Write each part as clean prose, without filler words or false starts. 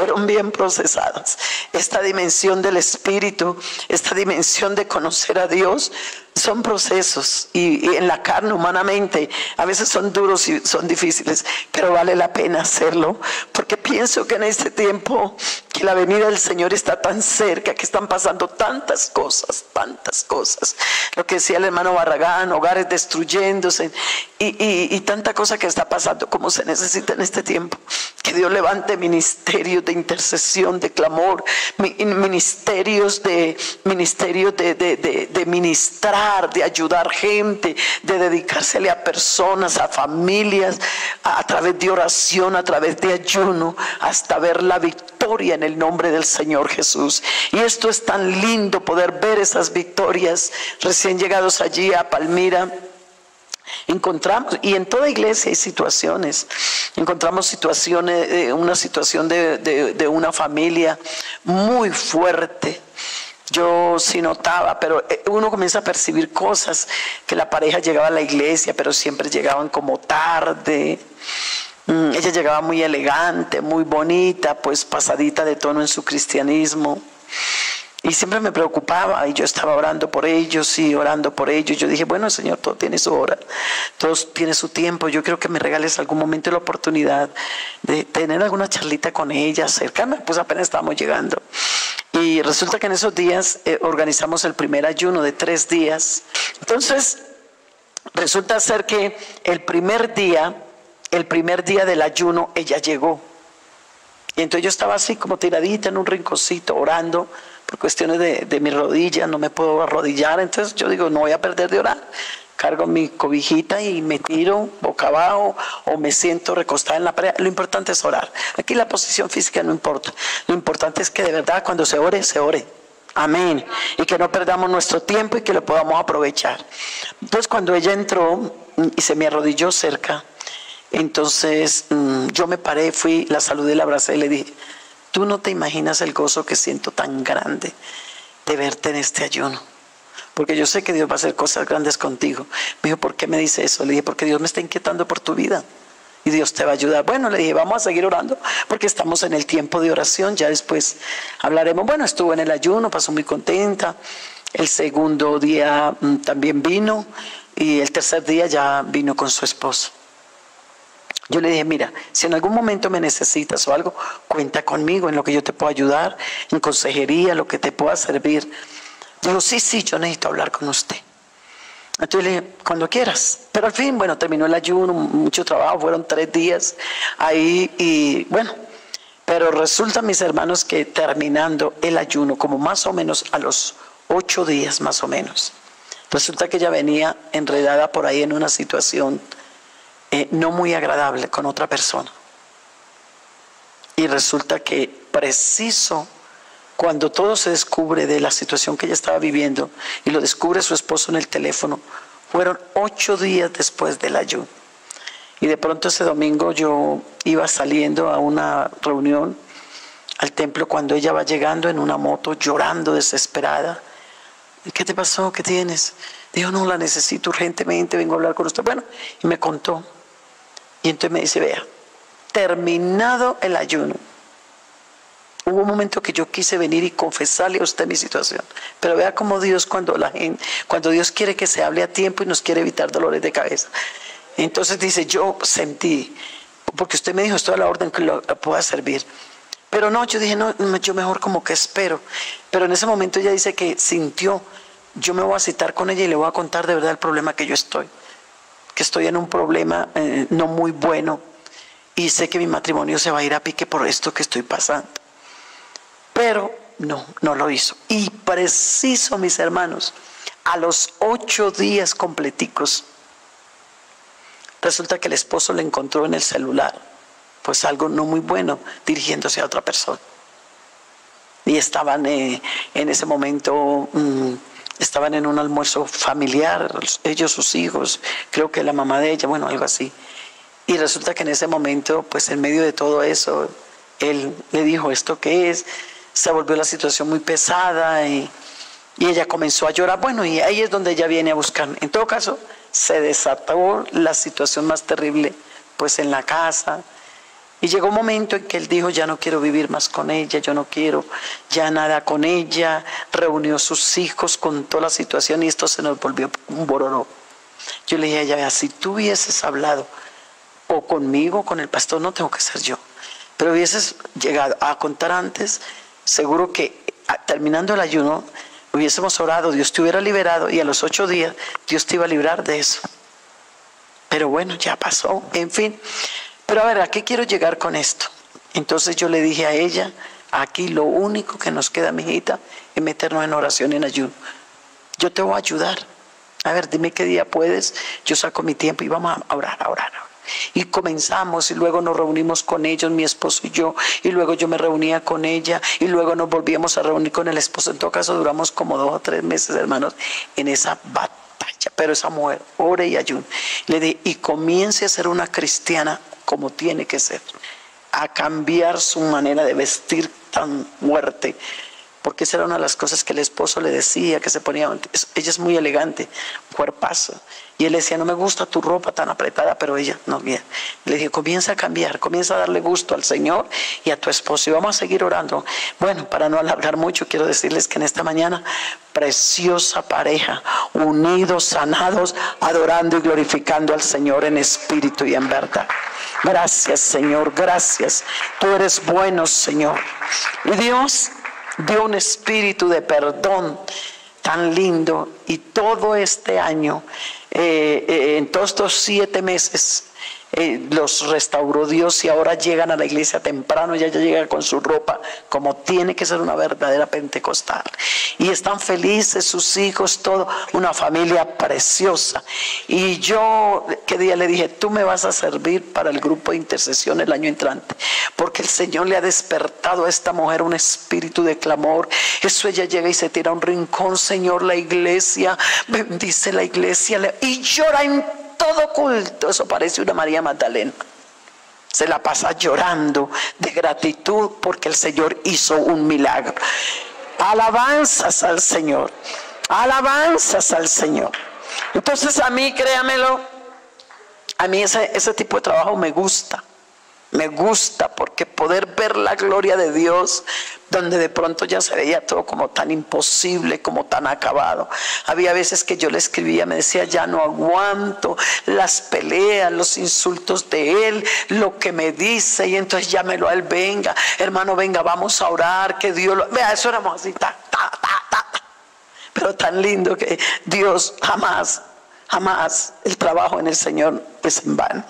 fueron bien procesadas. Esta dimensión del Espíritu, esta dimensión de conocer a Dios, son procesos y en la carne, humanamente, a veces son duros y son difíciles, pero vale la pena hacerlo, porque pienso que en este tiempo que la venida del Señor está tan cerca, que están pasando tantas cosas, lo que decía el hermano Barragán, hogares destruyéndose y tanta cosa que está pasando como se necesita en este tiempo, que Dios levante ministerios de intercesión, de clamor, ministerios de ministrar, de ayudar gente, de dedicársele a personas, a familias, a través de oración, a través de ayuno, hasta ver la victoria en el nombre del Señor Jesús. Y esto es tan lindo, poder ver esas victorias. Recién llegados allí a Palmira, encontramos, y en toda iglesia hay situaciones, encontramos situaciones, una situación de una familia muy fuerte. Yo sí notaba, pero uno comienza a percibir cosas, que la pareja llegaba a la iglesia, pero siempre llegaban como tarde. Ella llegaba muy elegante, muy bonita, pues pasadita de tono en su cristianismo. Y siempre me preocupaba, y yo estaba orando por ellos y orando por ellos. Yo dije, bueno, Señor, todo tiene su hora, todo tiene su tiempo. Yo creo que me regales algún momento la oportunidad de tener alguna charlita con ella, cercana, pues apenas estábamos llegando. Y resulta que en esos días organizamos el primer ayuno de 3 días. Entonces, resulta ser que el primer día del ayuno, ella llegó. Y entonces yo estaba así como tiradita en un rinconcito, orando. Por cuestiones de mi rodilla, no me puedo arrodillar, entonces yo digo, no voy a perder de orar. Cargo mi cobijita y me tiro boca abajo o me siento recostada en la pared. Lo importante es orar. Aquí la posición física no importa. Lo importante es que de verdad cuando se ore, se ore. Amén. Y que no perdamos nuestro tiempo y que lo podamos aprovechar. Entonces cuando ella entró y se me arrodilló cerca, entonces yo me paré, fui, la saludé, la abracé y le dije, tú no te imaginas el gozo que siento tan grande de verte en este ayuno. Porque yo sé que Dios va a hacer cosas grandes contigo. Me dijo, ¿por qué me dice eso? Le dije, porque Dios me está inquietando por tu vida. Y Dios te va a ayudar. Bueno, le dije, vamos a seguir orando, porque estamos en el tiempo de oración. Ya después hablaremos. Bueno, estuvo en el ayuno, pasó muy contenta. El segundo día también vino. Y el tercer día ya vino con su esposo. Yo le dije, mira, si en algún momento me necesitas o algo, cuenta conmigo en lo que yo te puedo ayudar, en consejería, lo que te pueda servir. Digo, sí, yo necesito hablar con usted. Entonces le dije, cuando quieras. Pero al fin, bueno, terminó el ayuno, mucho trabajo, fueron 3 días ahí y bueno. Pero resulta, mis hermanos, que terminando el ayuno, como más o menos a los 8 días más o menos, resulta que ella venía enredada por ahí en una situación no muy agradable con otra persona. Y resulta que preciso cuando todo se descubre de la situación que ella estaba viviendo y lo descubre su esposo en el teléfono, fueron 8 días después del ayuno. Y de pronto ese domingo yo iba saliendo a una reunión al templo cuando ella va llegando en una moto llorando desesperada. ¿Qué te pasó? ¿Qué tienes? Dijo, no, la necesito urgentemente, vengo a hablar con usted. Bueno, y me contó. Y entonces me dice, vea, terminado el ayuno, hubo un momento que yo quise venir y confesarle a usted mi situación. Pero vea cómo Dios, cuando Dios quiere que se hable a tiempo y nos quiere evitar dolores de cabeza. Entonces dice, yo sentí, porque usted me dijo, estoy a la orden que lo pueda servir. Pero no, yo dije, no, yo mejor como que espero. Pero en ese momento ella dice que sintió, yo me voy a citar con ella y le voy a contar de verdad el problema que yo estoy. Que estoy en un problema no muy bueno y sé que mi matrimonio se va a ir a pique por esto que estoy pasando. Pero no lo hizo. Y preciso, mis hermanos, a los 8 días completicos, resulta que el esposo le encontró en el celular, pues algo no muy bueno, dirigiéndose a otra persona. Y estaban en ese momento... estaban en un almuerzo familiar, ellos, sus hijos, creo que la mamá de ella, bueno, algo así. Y resulta que en ese momento, pues en medio de todo eso, él le dijo, ¿esto qué es? Se volvió la situación muy pesada y ella comenzó a llorar. Bueno, y ahí es donde ella viene a buscar. En todo caso, se desató la situación más terrible, pues en la casa. Y llegó un momento en que él dijo, ya no quiero vivir más con ella, yo no quiero ya nada con ella. Reunió a sus hijos, contó la situación y esto se nos volvió un bororó. Yo le dije a ella, vea, si tú hubieses hablado o conmigo o con el pastor, no tengo que ser yo, pero hubieses llegado a contar antes, seguro que terminando el ayuno hubiésemos orado, Dios te hubiera liberado y a los 8 días Dios te iba a librar de eso. Pero bueno, ya pasó, en fin. Pero a ver, ¿a qué quiero llegar con esto? Entonces yo le dije a ella, aquí lo único que nos queda, mijita, es meternos en oración, en ayuno. Yo te voy a ayudar. A ver, dime qué día puedes, yo saco mi tiempo y vamos a orar, a orar. Y comenzamos y luego nos reunimos con ellos, mi esposo y yo, y luego yo me reunía con ella y luego nos volvíamos a reunir con el esposo. En todo caso duramos como 2 o 3 meses, hermanos, en esa batalla. Pero esa mujer, ore y ayune. Le dije, y comience a ser una cristiana como tiene que ser, a cambiar su manera de vestir tan fuerte, porque esa era una de las cosas que el esposo le decía, que se ponía, ella es muy elegante, cuerpazo, y él decía, no me gusta tu ropa tan apretada, pero ella, no, bien. Le dije, comienza a cambiar, comienza a darle gusto al Señor y a tu esposo, y vamos a seguir orando. Bueno, para no alargar mucho, quiero decirles que en esta mañana, preciosa pareja, unidos, sanados, adorando y glorificando al Señor en espíritu y en verdad. Gracias, Señor, gracias. Tú eres bueno, Señor. Y Dios dio un espíritu de perdón tan lindo, y todo este año, en todos estos 7 meses, los restauró Dios y ahora llegan a la iglesia temprano, ya llegan con su ropa como tiene que ser una verdadera pentecostal, y están felices sus hijos, todo, una familia preciosa. Y yo, ¿qué día le dije? Tú me vas a servir para el grupo de intercesión el año entrante, porque el Señor le ha despertado a esta mujer un espíritu de clamor. Eso, ella llega y se tira a un rincón, Señor, la iglesia, bendice la iglesia, y llora en todo culto. Eso parece una María Magdalena. Se la pasa llorando de gratitud porque el Señor hizo un milagro. Alabanzas al Señor. Alabanzas al Señor. Entonces a mí, créamelo, a mí ese tipo de trabajo me gusta. Me gusta porque poder ver la gloria de Dios, donde de pronto ya se veía todo como tan imposible, como tan acabado. Había veces que yo le escribía, me decía, ya no aguanto las peleas, los insultos de él, lo que me dice, y entonces llámelo a él, venga, hermano, venga, vamos a orar, que Dios lo... Vea, eso éramos así, pero tan lindo que Dios jamás el trabajo en el Señor es en vano.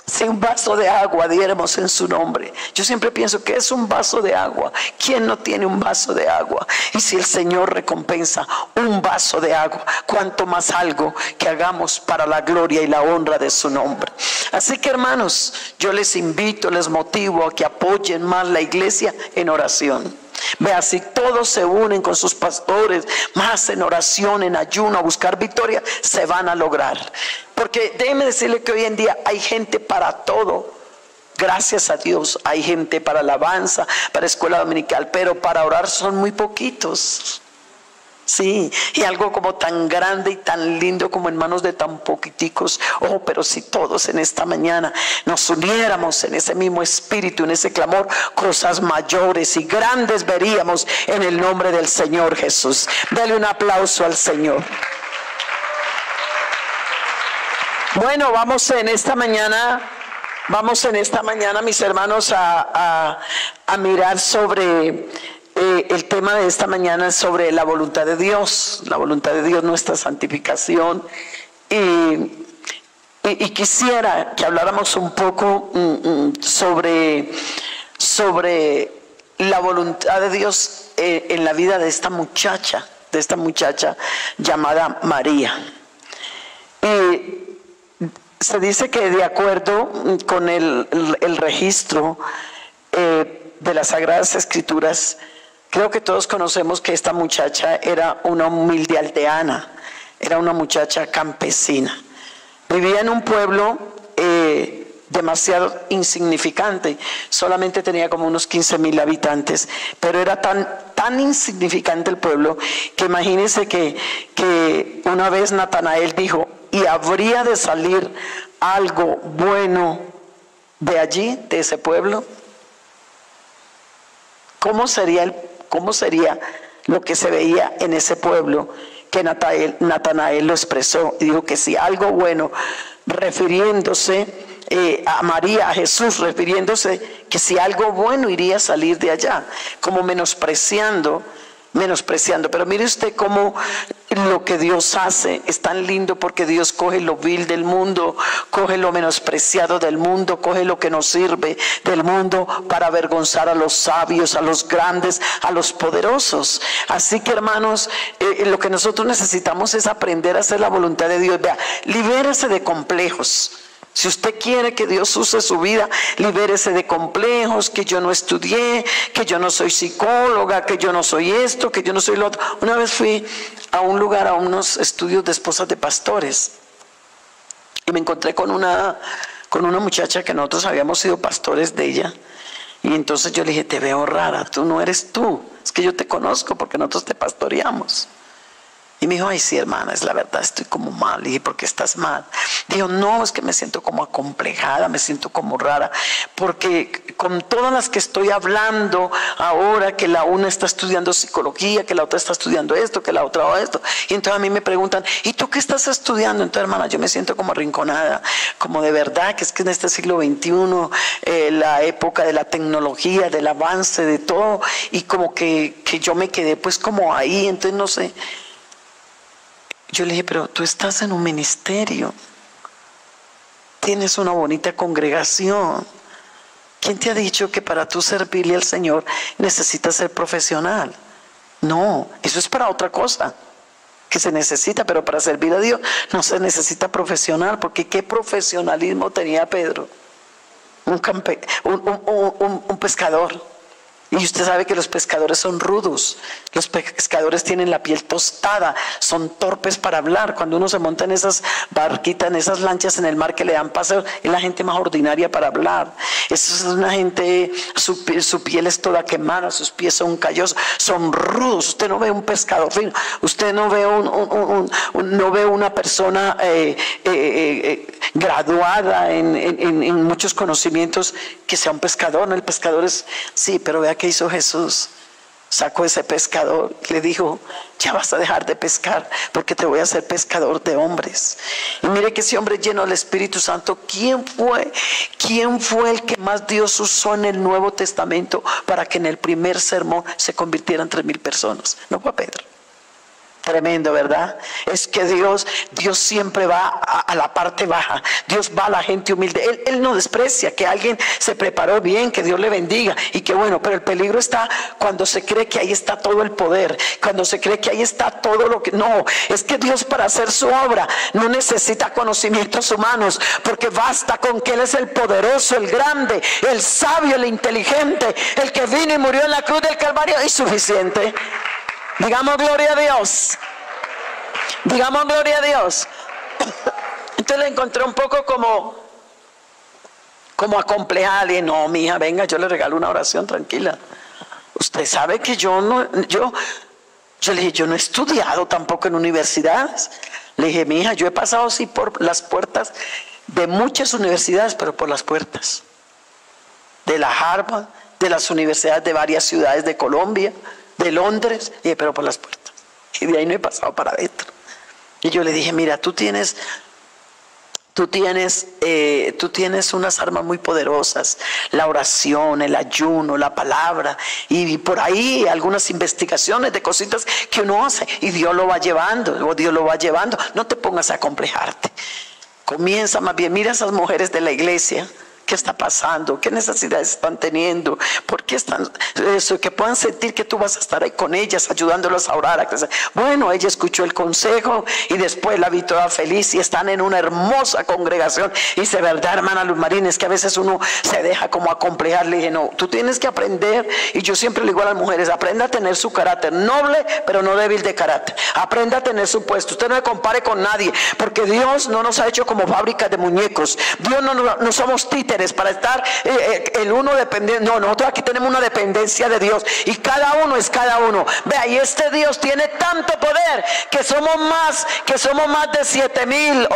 Si un vaso de agua diéramos en su nombre, yo siempre pienso que es un vaso de agua. ¿Quién no tiene un vaso de agua? Y si el Señor recompensa un vaso de agua, cuánto más algo que hagamos para la gloria y la honra de su nombre. Así que, hermanos, yo les invito, les motivo a que apoyen más la iglesia en oración. Vea, si todos se unen con sus pastores, más en oración, en ayuno, a buscar victoria, se van a lograr. Porque déjeme decirle que hoy en día hay gente para todo. Gracias a Dios, hay gente para alabanza, para escuela dominical, pero para orar son muy poquitos. Sí, y algo como tan grande y tan lindo como en manos de tan poquiticos. Oh, pero si todos en esta mañana nos uniéramos en ese mismo espíritu, en ese clamor, cosas mayores y grandes veríamos en el nombre del Señor Jesús. Dale un aplauso al Señor. Bueno, vamos en esta mañana, mis hermanos, a mirar sobre... el tema de esta mañana es sobre la voluntad de Dios, nuestra santificación, y quisiera que habláramos un poco sobre la voluntad de Dios en la vida de esta muchacha llamada María. Se dice que de acuerdo con el registro de las Sagradas Escrituras, creo que todos conocemos que esta muchacha era una humilde aldeana, era una muchacha campesina. Vivía en un pueblo demasiado insignificante, solamente tenía como unos 15,000 habitantes, pero era tan insignificante el pueblo que imagínense que una vez Natanael dijo, y habría de salir algo bueno de allí, de ese pueblo? ¿Cómo sería lo que se veía en ese pueblo? Que Natanael lo expresó y dijo que si algo bueno, refiriéndose a María, a Jesús, refiriéndose que si algo bueno iría a salir de allá, como menospreciando. Pero mire usted cómo lo que Dios hace es tan lindo, porque Dios coge lo vil del mundo, coge lo menospreciado del mundo, coge lo que nos sirve del mundo para avergonzar a los sabios, a los grandes, a los poderosos. Así que, hermanos, lo que nosotros necesitamos es aprender a hacer la voluntad de Dios. Vea, libérese de complejos. Si usted quiere que Dios use su vida, libérese de complejos, que yo no estudié, que yo no soy psicóloga, que yo no soy esto, que yo no soy lo otro. Una vez fui a un lugar, a unos estudios de esposas de pastores, y me encontré con una muchacha que nosotros habíamos sido pastores de ella. Y entonces yo le dije, te veo rara, tú no eres tú, es que yo te conozco porque nosotros te pastoreamos. Y me dijo, ay sí, hermana, es la verdad, estoy como mal. Y dije, ¿por qué estás mal? Dijo, no, es que me siento como acomplejada, me siento como rara, porque con todas las que estoy hablando ahora, que la una está estudiando psicología, que la otra está estudiando esto, que la otra esto, y entonces a mí me preguntan, ¿y tú qué estás estudiando? Entonces, hermana, yo me siento como arrinconada, como de verdad, que es que en este siglo XXI, la época de la tecnología, del avance, de todo, y como que yo me quedé pues como ahí, entonces no sé. Yo le dije, pero tú estás en un ministerio, tienes una bonita congregación. ¿Quién te ha dicho que para tú servirle al Señor necesitas ser profesional? No, eso es para otra cosa que se necesita, pero para servir a Dios no se necesita profesional, porque ¿qué profesionalismo tenía Pedro? Un pescador. Y usted sabe que los pescadores son rudos, los pescadores tienen la piel tostada, son torpes para hablar. Cuando uno se monta en esas barquitas, en esas lanchas en el mar que le dan paseo, es la gente más ordinaria para hablar. Eso es una gente, su piel es toda quemada, sus pies son callosos, son rudos. Usted no ve un pescador fino, usted no ve no ve una persona graduada en muchos conocimientos que sea un pescador. No, el pescador es, sí, pero vea qué hizo Jesús. Sacó ese pescador, le dijo, ya vas a dejar de pescar porque te voy a hacer pescador de hombres. Y mire que ese hombre lleno del Espíritu Santo, ¿quién fue el que más Dios usó en el Nuevo Testamento para que en el primer sermón se convirtieran 3,000 personas? No fue Pedro. Tremendo, ¿verdad? Es que Dios siempre va a la parte baja. Dios va a la gente humilde. Él no desprecia que alguien se preparó bien, que Dios le bendiga y que bueno, pero el peligro está cuando se cree que ahí está todo el poder, cuando se cree que ahí está todo lo que... No, es que Dios para hacer su obra no necesita conocimientos humanos, porque basta con que Él es el poderoso, el grande, el sabio, el inteligente, el que vino y murió en la cruz del Calvario, y suficiente. Digamos gloria a Dios. Digamos gloria a Dios. Entonces le encontré un poco como acomplejada. Le dije, no, mija, venga, yo le regalo una oración, tranquila. Usted sabe que yo le dije, yo no he estudiado tampoco en universidades. Le dije, mija, yo he pasado sí por las puertas de muchas universidades, pero por las puertas. De la Harvard, de las universidades de varias ciudades de Colombia, de Londres, pero por las puertas. Y de ahí no he pasado para adentro. Y yo le dije, mira, tú tienes unas armas muy poderosas, la oración, el ayuno, la palabra, y por ahí algunas investigaciones de cositas que uno hace, y Dios lo va llevando, no te pongas a acomplejarte. Comienza más bien, mira a esas mujeres de la iglesia. ¿Qué está pasando? ¿Qué necesidades están teniendo? ¿Por qué están eso? Que puedan sentir que tú vas a estar ahí con ellas, ayudándolas a orar, a crecer. Bueno, ella escuchó el consejo y después la vi toda feliz y están en una hermosa congregación. Y dice, verdad, hermana Luz Marina, es que a veces uno se deja como acomplejar. Le dije, no, tú tienes que aprender, y yo siempre le digo a las mujeres, aprenda a tener su carácter noble, pero no débil de carácter. Aprenda a tener su puesto. Usted no se compare con nadie, porque Dios no nos ha hecho como fábricas de muñecos. Dios no somos títeres líderes, para estar el uno dependiendo. No, nosotros aquí tenemos una dependencia de Dios y cada uno es cada uno. Vea, y este Dios tiene tanto poder que somos más de 7,000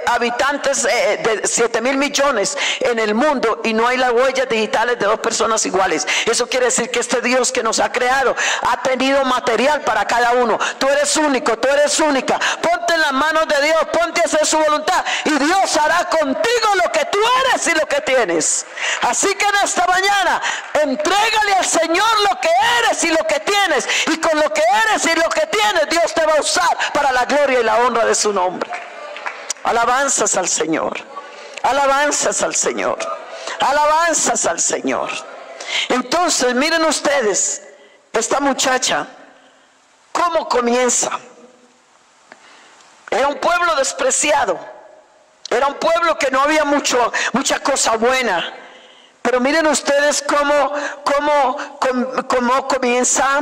habitantes, de 7,000 millones en el mundo, y no hay las huellas digitales de dos personas iguales. Eso quiere decir que este Dios que nos ha creado ha tenido material para cada uno. Tú eres único, tú eres única. Ponte en las manos de Dios, ponte a hacer su voluntad y Dios hará contigo lo que tú eres y lo que tienes. Así que en esta mañana entrégale al Señor lo que eres y lo que tienes, y con lo que eres y lo que tienes Dios te va a usar para la gloria y la honra de su nombre. Alabanzas al Señor, alabanzas al Señor, alabanzas al Señor. Entonces miren ustedes, esta muchacha cómo comienza. Era un pueblo despreciado, era un pueblo que no había mucha cosa buena. Pero miren ustedes cómo comienza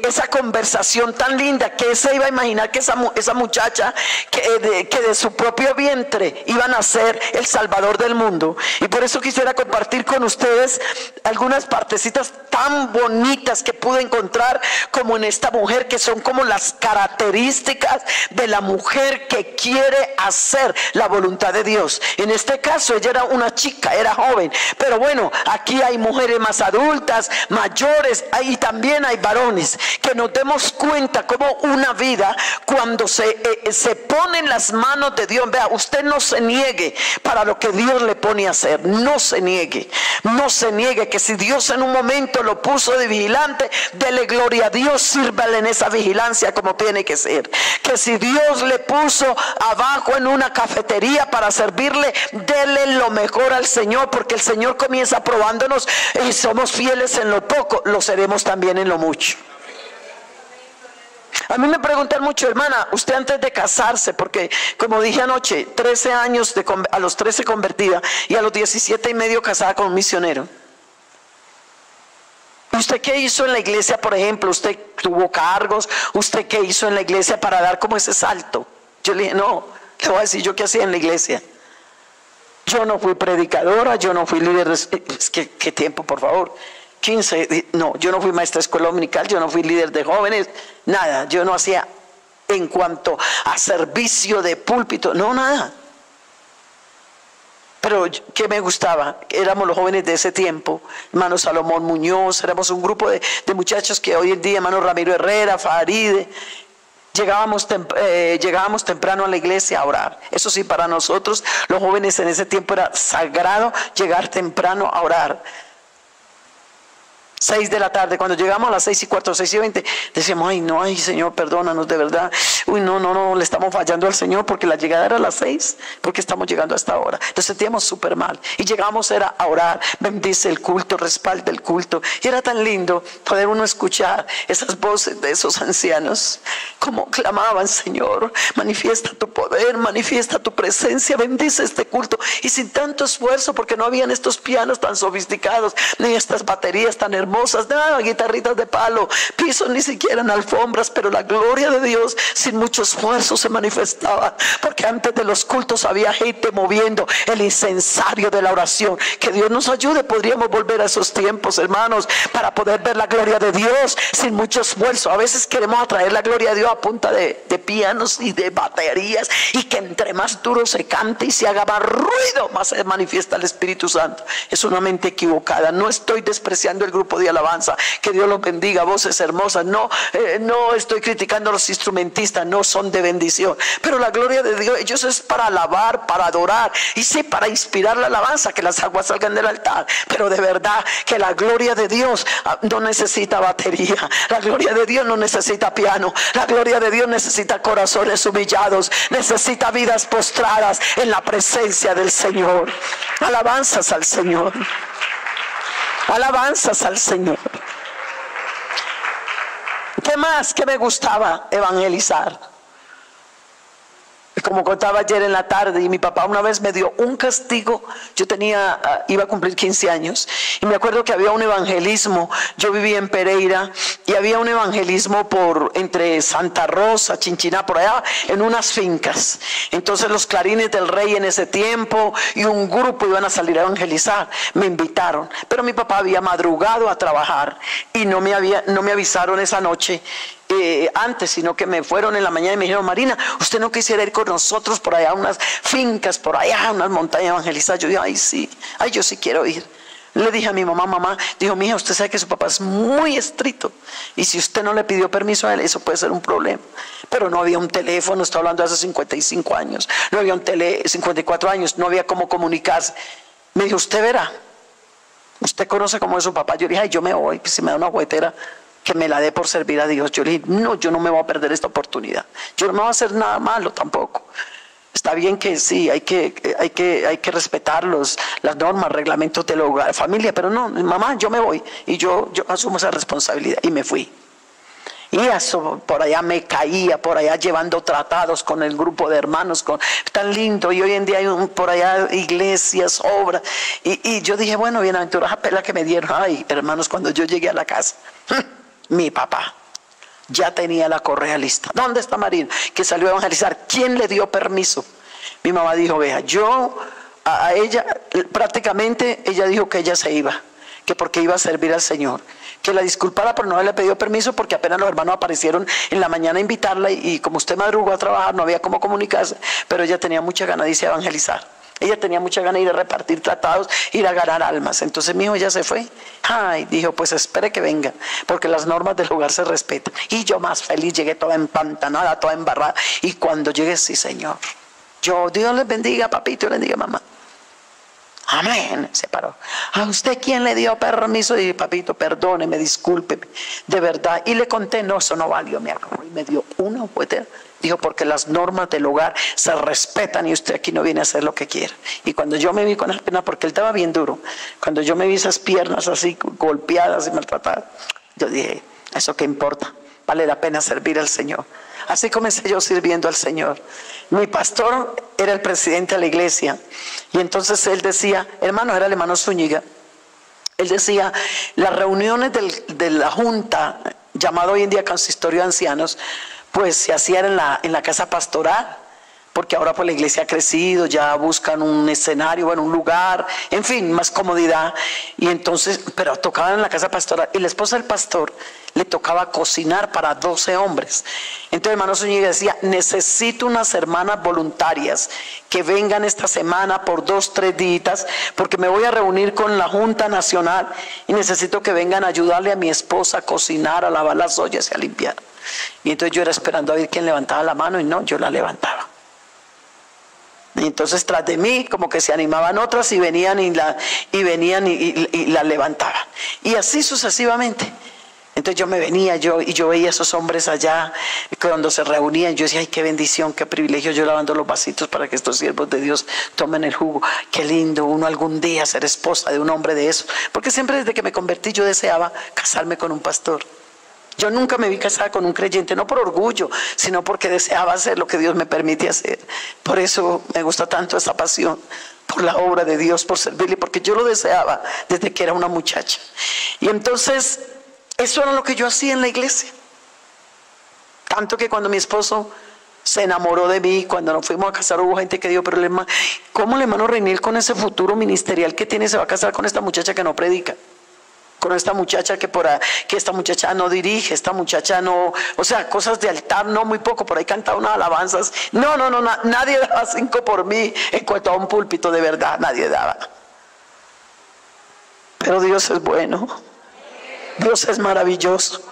esa conversación tan linda. Que se iba a imaginar que esa muchacha que de su propio vientre iba a nacer el Salvador del mundo. Y por eso quisiera compartir con ustedes algunas partecitas tan bonitas que pude encontrar como en esta mujer, que son como las características de la mujer que quiere hacer la voluntad de Dios. En este caso ella era una chica, era joven. Pero bueno, aquí hay mujeres más adultas, mayores, y también hay varones. Que nos demos cuenta como una vida, cuando se pone en las manos de Dios. Vea, usted no se niegue para lo que Dios le pone a hacer. No se niegue, no se niegue. Que si Dios en un momento lo puso de vigilante, dele gloria a Dios, sírvale en esa vigilancia como tiene que ser. Que si Dios le puso abajo en una cafetería para servirle, dele lo mejor al Señor, porque el Señor comienza probándonos, y somos fieles en lo poco, lo seremos también en lo mucho. A mí me preguntan mucho, hermana, usted antes de casarse, porque como dije anoche, 13 años a los 13 convertida, y a los 17 y medio casada con un misionero. ¿Usted qué hizo en la iglesia, por ejemplo? ¿Usted tuvo cargos? ¿Usted qué hizo en la iglesia para dar como ese salto? Yo le dije, no, le voy a decir yo qué hacía en la iglesia. Yo no fui predicadora, yo no fui líder, ¿qué tiempo, por favor? 15, no, yo no fui maestra de escuela dominical, yo no fui líder de jóvenes, nada, yo no hacía en cuanto a servicio de púlpito, no, nada. Pero ¿qué me gustaba? Éramos los jóvenes de ese tiempo, hermano Salomón Muñoz, éramos un grupo de muchachos que hoy en día, hermano Ramiro Herrera, Faride. Llegábamos temprano a la iglesia a orar. Eso sí, para nosotros los jóvenes en ese tiempo era sagrado llegar temprano a orar. 6 de la tarde, cuando llegamos a las 6:15, 6:20, decíamos, ay Señor, perdónanos de verdad. Uy, no, le estamos fallando al Señor, porque la llegada era a las 6, porque estamos llegando a esta hora. Nos sentíamos súper mal, y llegamos era a orar, bendice el culto, respalda el culto. Y era tan lindo poder uno escuchar esas voces de esos ancianos, como clamaban, Señor, manifiesta tu poder, manifiesta tu presencia, bendice este culto. Y sin tanto esfuerzo, porque no habían estos pianos tan sofisticados, ni estas baterías tan hermosas, nada, guitarritas de palo, pisos ni siquiera en alfombras, pero la gloria de Dios sin mucho esfuerzo se manifestaba, porque antes de los cultos había gente moviendo el incensario de la oración. Que Dios nos ayude, podríamos volver a esos tiempos, hermanos, para poder ver la gloria de Dios sin mucho esfuerzo. A veces queremos atraer la gloria de Dios a punta de pianos y de baterías, y que entre más duro se cante y se haga más ruido, más se manifiesta el Espíritu Santo. Es una mente equivocada. No estoy despreciando el grupo de alabanza, que Dios los bendiga, voces hermosas, no estoy criticando a los instrumentistas, no, son de bendición, pero la gloria de Dios, ellos es para alabar, para adorar, y sí, para inspirar la alabanza, que las aguas salgan del altar. Pero de verdad que la gloria de Dios no necesita batería, la gloria de Dios no necesita piano, la gloria de Dios necesita corazones humillados, necesita vidas postradas en la presencia del Señor. Alabanzas al Señor. Alabanzas al Señor. ¿Qué más que me gustaba? Evangelizar. como contaba ayer en la tarde, y mi papá una vez me dio un castigo. Yo iba a cumplir 15 años, y me acuerdo que había un evangelismo. Yo vivía en Pereira, y había un evangelismo entre Santa Rosa, Chinchiná, por allá, en unas fincas. Entonces los Clarines del Rey en ese tiempo, y un grupo iban a salir a evangelizar. Me invitaron, pero mi papá había madrugado a trabajar, y no me avisaron esa noche antes, sino que me fueron en la mañana y me dijeron: Marina, ¿usted no quisiera ir con nosotros por allá a unas fincas, por allá, unas montañas evangelizadas? Yo dije: ay, sí, yo sí quiero ir. Le dije a mi mamá, dijo: mija, usted sabe que su papá es muy estricto, y si usted no le pidió permiso a él, eso puede ser un problema. Pero no había un teléfono, estoy hablando de hace 55 años, no había 54 años, no había cómo comunicarse. Me dijo: usted verá, usted conoce cómo es su papá. Yo dije: ay, yo me voy, pues si me da una juguetera, que me la dé por servir a Dios. Yo le dije: no, yo no me voy a perder esta oportunidad, yo no me voy a hacer nada malo tampoco. Está bien que sí, hay que respetar las normas, reglamentos del hogar, familia, pero no, mamá, yo me voy, y yo asumo esa responsabilidad, y me fui. Y eso, por allá me caía, por allá llevando tratados con el grupo de hermanos, tan lindo. Y hoy en día hay por allá iglesias, obras. Y yo dije: bueno, bienaventurada pela que me dieron. Ay, hermanos, cuando yo llegué a la casa, mi papá ya tenía la correa lista. ¿Dónde está Marina? Que salió a evangelizar. ¿Quién le dio permiso? Mi mamá dijo: vea, a ella, prácticamente ella dijo que ella se iba, que porque iba a servir al Señor, que la disculpara por no haberle pedido permiso, porque apenas los hermanos aparecieron en la mañana a invitarla, y como usted madrugó a trabajar, no había cómo comunicarse, pero ella tenía mucha ganas, dice, evangelizar. Ella tenía mucha ganas de ir a repartir tratados, ir a ganar almas. Entonces mi hijo ya se fue. Ay, dijo: pues espere que venga, porque las normas del lugar se respetan. Y yo más feliz, llegué toda empantanada, toda embarrada. Y cuando llegué: sí, Señor. Dios les bendiga, papito, les bendiga, mamá. Amén. Se paró. ¿A usted quién le dio permiso? Y: papito, perdóneme, discúlpeme, de verdad. Y le conté: no, eso no valió. Me agarró y me dio una juguetera. Dijo: porque las normas del hogar se respetan, y usted aquí no viene a hacer lo que quiera. Y cuando yo me vi con las piernas, porque él estaba bien duro, cuando yo me vi esas piernas así golpeadas y maltratadas, yo dije: ¿eso qué importa? Vale la pena servir al Señor. Así comencé yo sirviendo al Señor. Mi pastor era el presidente de la iglesia, y entonces él decía, hermano, era el hermano Zúñiga, él decía: las reuniones de la junta, llamado hoy en día consistorio de ancianos, pues se hacían en la casa pastoral, porque ahora pues la iglesia ha crecido, ya buscan un escenario, bueno, un lugar, en fin, más comodidad. Y entonces, pero tocaban en la casa pastoral, y la esposa del pastor le tocaba cocinar para 12 hombres. Entonces hermano Zúñiga decía: necesito unas hermanas voluntarias que vengan esta semana por 2, 3 días, porque me voy a reunir con la Junta Nacional, y necesito que vengan a ayudarle a mi esposa a cocinar, a lavar las ollas y a limpiar. Y entonces yo era esperando a ver quién levantaba la mano, y no, yo la levantaba. Y entonces tras de mí como que se animaban otras, y venían y la levantaban. Y así sucesivamente. Entonces yo me venía, y yo veía a esos hombres allá cuando se reunían. Yo decía: ay, qué bendición, qué privilegio, yo lavando los vasitos para que estos siervos de Dios tomen el jugo. Qué lindo uno algún día ser esposa de un hombre de eso. Porque siempre desde que me convertí yo deseaba casarme con un pastor. Yo nunca me vi casada con un creyente, no por orgullo, sino porque deseaba hacer lo que Dios me permite hacer. Por eso me gusta tanto esta pasión por la obra de Dios, por servirle, porque yo lo deseaba desde que era una muchacha. Y entonces, eso era lo que yo hacía en la iglesia. Tanto que cuando mi esposo se enamoró de mí, cuando nos fuimos a casar, hubo gente que dio problema. ¿Cómo el hermano Reiniel, con ese futuro ministerial que tiene, se va a casar con esta muchacha que no predica? Con esta muchacha que esta muchacha no dirige, esta muchacha no, o sea, cosas de altar, no, muy poco, por ahí cantaba unas alabanzas. No, nadie daba 5 por mí en cuanto a un púlpito, de verdad, nadie daba. Pero Dios es bueno, Dios es maravilloso.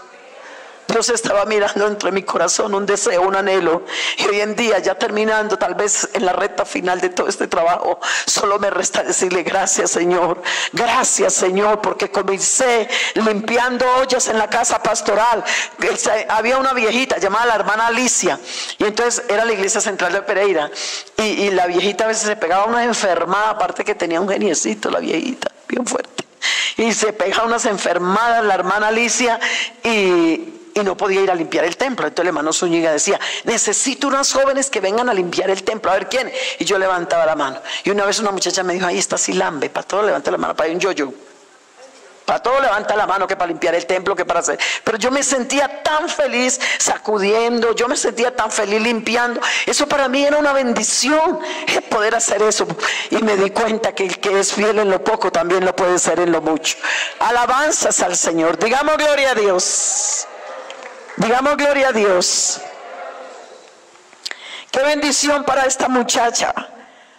Dios estaba mirando entre mi corazón un deseo, un anhelo, y hoy en día, ya terminando, tal vez en la recta final de todo este trabajo, solo me resta decirle: gracias Señor, porque comencé limpiando ollas en la casa pastoral. Había una viejita llamada la hermana Alicia, y entonces era la iglesia central de Pereira, y la viejita a veces se pegaba una enfermada, aparte que tenía un geniecito la viejita, bien fuerte, y se pegaba unas enfermadas la hermana Alicia, y y no podía ir a limpiar el templo. Entonces el hermano Zúñiga decía, necesito unas jóvenes que vengan a limpiar el templo, a ver quién. Y yo levantaba la mano. Y una vez una muchacha me dijo, ahí está Silambe, para todo levanta la mano, para ir un yo-yo. Para todo levanta la mano, que para limpiar el templo, que para hacer. Pero yo me sentía tan feliz sacudiendo, yo me sentía tan feliz limpiando. Eso para mí era una bendición, poder hacer eso. Y me di cuenta que el que es fiel en lo poco también lo puede ser en lo mucho. Alabanzas al Señor. Digamos gloria a Dios. Digamos gloria a Dios. Qué bendición para esta muchacha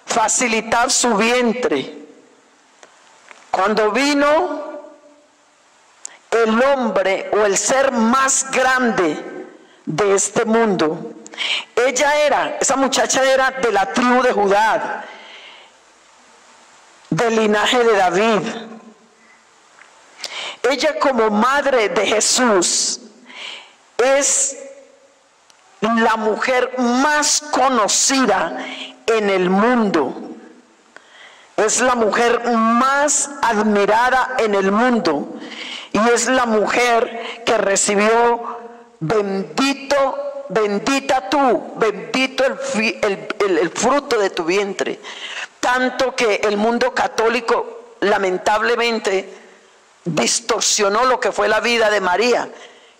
facilitar su vientre. Cuando vino el hombre o el ser más grande de este mundo, esa muchacha era de la tribu de Judá, del linaje de David. Ella, como madre de Jesús, es la mujer más conocida en el mundo. Es la mujer más admirada en el mundo. Y es la mujer que recibió, bendita tú, bendito el fruto de tu vientre. Tanto que el mundo católico lamentablemente distorsionó lo que fue la vida de María,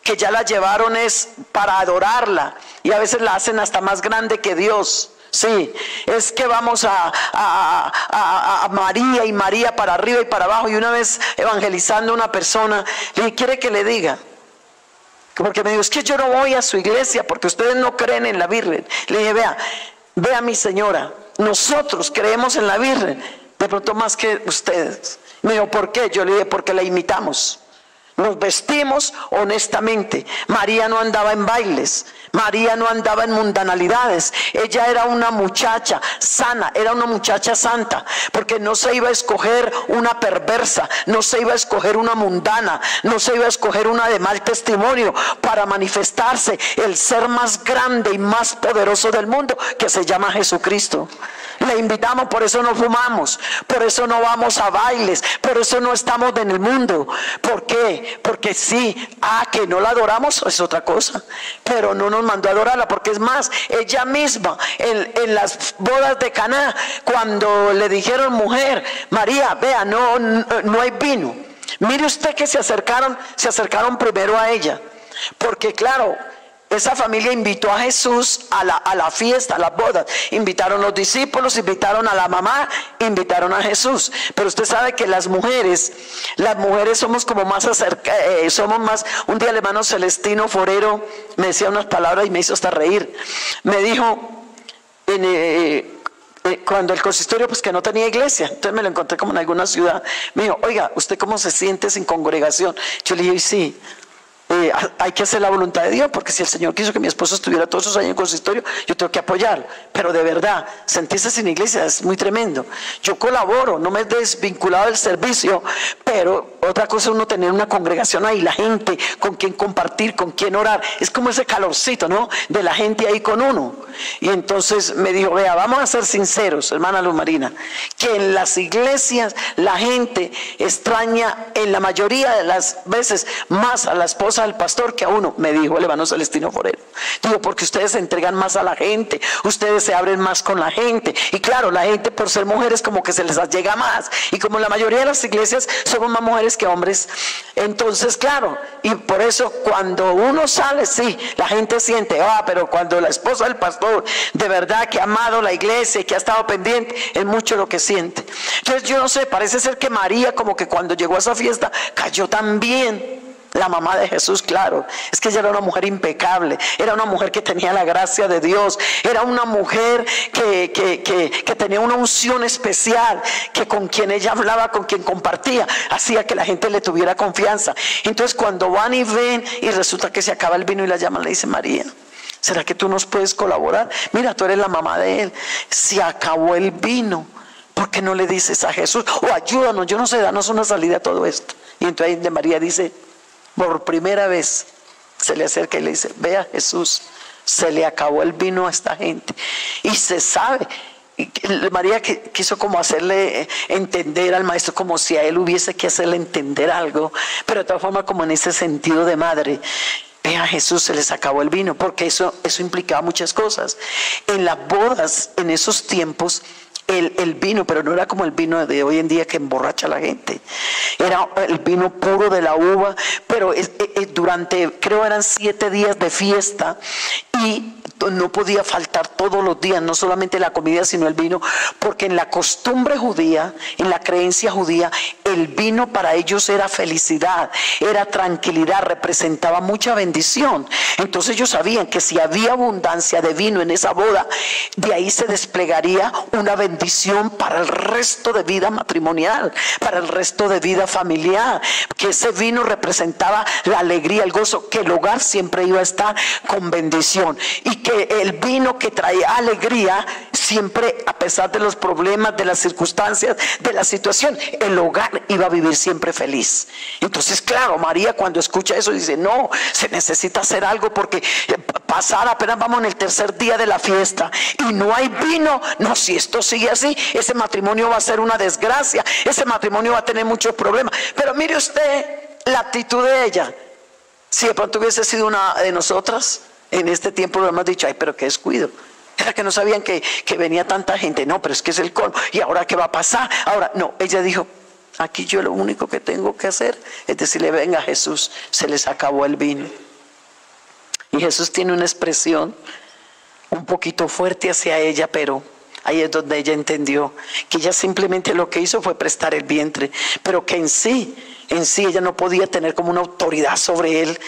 que ya la llevaron es para adorarla, y a veces la hacen hasta más grande que Dios. Sí, es que vamos a María y María para arriba y para abajo. Y una vez evangelizando a una persona, le dije, ¿quiere que le diga? Porque me dijo, es que yo no voy a su iglesia porque ustedes no creen en la Virgen. Le dije, vea mi señora, nosotros creemos en la Virgen, de pronto más que ustedes. Me dijo, ¿por qué? Yo le dije, porque la imitamos. Nos vestimos honestamente. María no andaba en bailes, María no andaba en mundanalidades. Ella era una muchacha sana, era una muchacha santa, porque no se iba a escoger una perversa, no se iba a escoger una mundana, no se iba a escoger una de mal testimonio para manifestarse el ser más grande y más poderoso del mundo, que se llama Jesucristo. Le invitamos, por eso no fumamos, por eso no vamos a bailes, por eso no estamos en el mundo. ¿Por qué? Porque sí, que no la adoramos es otra cosa, pero no nos mandó a adorarla, porque es más, ella misma en las bodas de Caná, cuando le dijeron, mujer, María, vea, no hay vino. Mire usted que se acercaron primero a ella, porque claro, esa familia invitó a Jesús a la fiesta, a las bodas. Invitaron a los discípulos, invitaron a la mamá, invitaron a Jesús. Pero usted sabe que las mujeres somos como más somos más. Un día el hermano Celestino Forero me decía unas palabras y me hizo hasta reír. Me dijo, cuando el consistorio pues que no tenía iglesia, entonces me lo encontré como en alguna ciudad, me dijo, oiga, ¿usted cómo se siente sin congregación? Yo le dije, sí. Hay que hacer la voluntad de Dios, porque si el Señor quiso que mi esposo estuviera todos esos años en consistorio, yo tengo que apoyarlo. Pero de verdad, sentirse sin iglesia es muy tremendo. Yo colaboro, no me he desvinculado del servicio, pero otra cosa es uno tener una congregación ahí, la gente con quien compartir, con quien orar. Es como ese calorcito, ¿no?, de la gente ahí con uno. Y entonces me dijo, vea, vamos a ser sinceros, hermana Luz Marina, que en las iglesias la gente extraña en la mayoría de las veces más a la esposa del pastor que a uno, me dijo el hermano Celestino Forero. Digo, porque ustedes se entregan más a la gente, ustedes se abren más con la gente, y claro, la gente por ser mujeres como que se les llega más, y como la mayoría de las iglesias somos más mujeres que hombres, entonces claro, y por eso cuando uno sale, sí, la gente siente, pero cuando la esposa del pastor de verdad que ha amado la iglesia y que ha estado pendiente, es mucho lo que siente. Entonces yo no sé, parece ser que María como que cuando llegó a esa fiesta cayó tan bien. La mamá de Jesús, claro, es que ella era una mujer impecable, era una mujer que tenía la gracia de Dios, era una mujer que tenía una unción especial, que con quien ella hablaba, con quien compartía, hacía que la gente le tuviera confianza. Entonces cuando van y ven y resulta que se acaba el vino y la llaman, le dicen, María, ¿será que tú nos puedes colaborar? Mira, tú eres la mamá de él, se acabó el vino, ¿por qué no le dices a Jesús? O ayúdanos, yo no sé, danos una salida a todo esto. Y entonces de María dice, por primera vez se le acerca y le dice, vea Jesús, se le acabó el vino a esta gente. Y se sabe, María quiso como hacerle entender al maestro, como si a él hubiese que hacerle entender algo, pero de todas formas como en ese sentido de madre. Ve a Jesús, se les acabó el vino, porque eso implicaba muchas cosas. En las bodas, en esos tiempos, el vino, pero no era como el vino de hoy en día que emborracha a la gente. Era el vino puro de la uva, pero durante, creo eran 7 días de fiesta, y no podía faltar todos los días, no solamente la comida sino el vino, porque en la costumbre judía, en la creencia judía, el vino para ellos era felicidad, era tranquilidad, representaba mucha bendición. Entonces ellos sabían que si había abundancia de vino en esa boda, de ahí se desplegaría una bendición para el resto de vida matrimonial, para el resto de vida familiar, que ese vino representaba la alegría, el gozo, que el hogar siempre iba a estar con bendición, y que el vino que traía alegría siempre, a pesar de los problemas, de las circunstancias, de la situación, el hogar iba a vivir siempre feliz. Entonces, claro, María cuando escucha eso dice, no, se necesita hacer algo, porque pasar, apenas vamos en el 3er día de la fiesta y no hay vino. No, si esto sigue así, ese matrimonio va a ser una desgracia, ese matrimonio va a tener muchos problemas. Pero mire usted la actitud de ella. Si de pronto hubiese sido una de nosotras, en este tiempo lo hemos dicho, ay, pero qué descuido. Era que no sabían que venía tanta gente. No, pero es que es el colmo. ¿Y ahora qué va a pasar? Ahora, no, ella dijo, aquí yo lo único que tengo que hacer es decirle, venga Jesús, se les acabó el vino. Y Jesús tiene una expresión un poquito fuerte hacia ella, pero ahí es donde ella entendió que ella simplemente lo que hizo fue prestar el vientre, pero que en sí ella no podía tener como una autoridad sobre él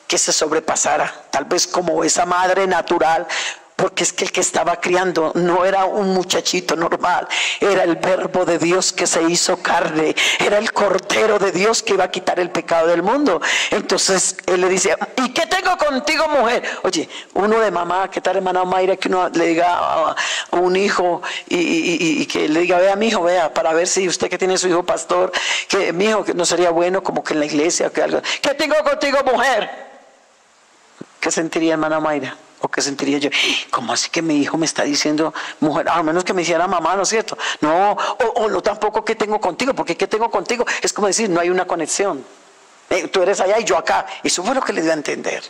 que se sobrepasara, tal vez como esa madre natural, porque es que el que estaba criando no era un muchachito normal, era el Verbo de Dios que se hizo carne, era el Cordero de Dios que iba a quitar el pecado del mundo. Entonces él le dice, ¿y qué tengo contigo, mujer? Oye, uno de mamá, ¿qué tal, hermana Mayra, que uno le diga a un hijo y que le diga, vea mi hijo, vea, para ver si usted que tiene su hijo pastor, que mi hijo, que no sería bueno como que en la iglesia, que algo, ¿qué tengo contigo, mujer? ¿Qué sentiría, hermana Mayra? ¿O qué sentiría yo? ¿Cómo así que mi hijo me está diciendo mujer? A menos que me hiciera mamá, ¿no es cierto? No, o no tampoco ¿qué tengo contigo? Porque ¿qué tengo contigo? Es como decir, no hay una conexión. Tú eres allá y yo acá. Eso fue lo que le dio a entender.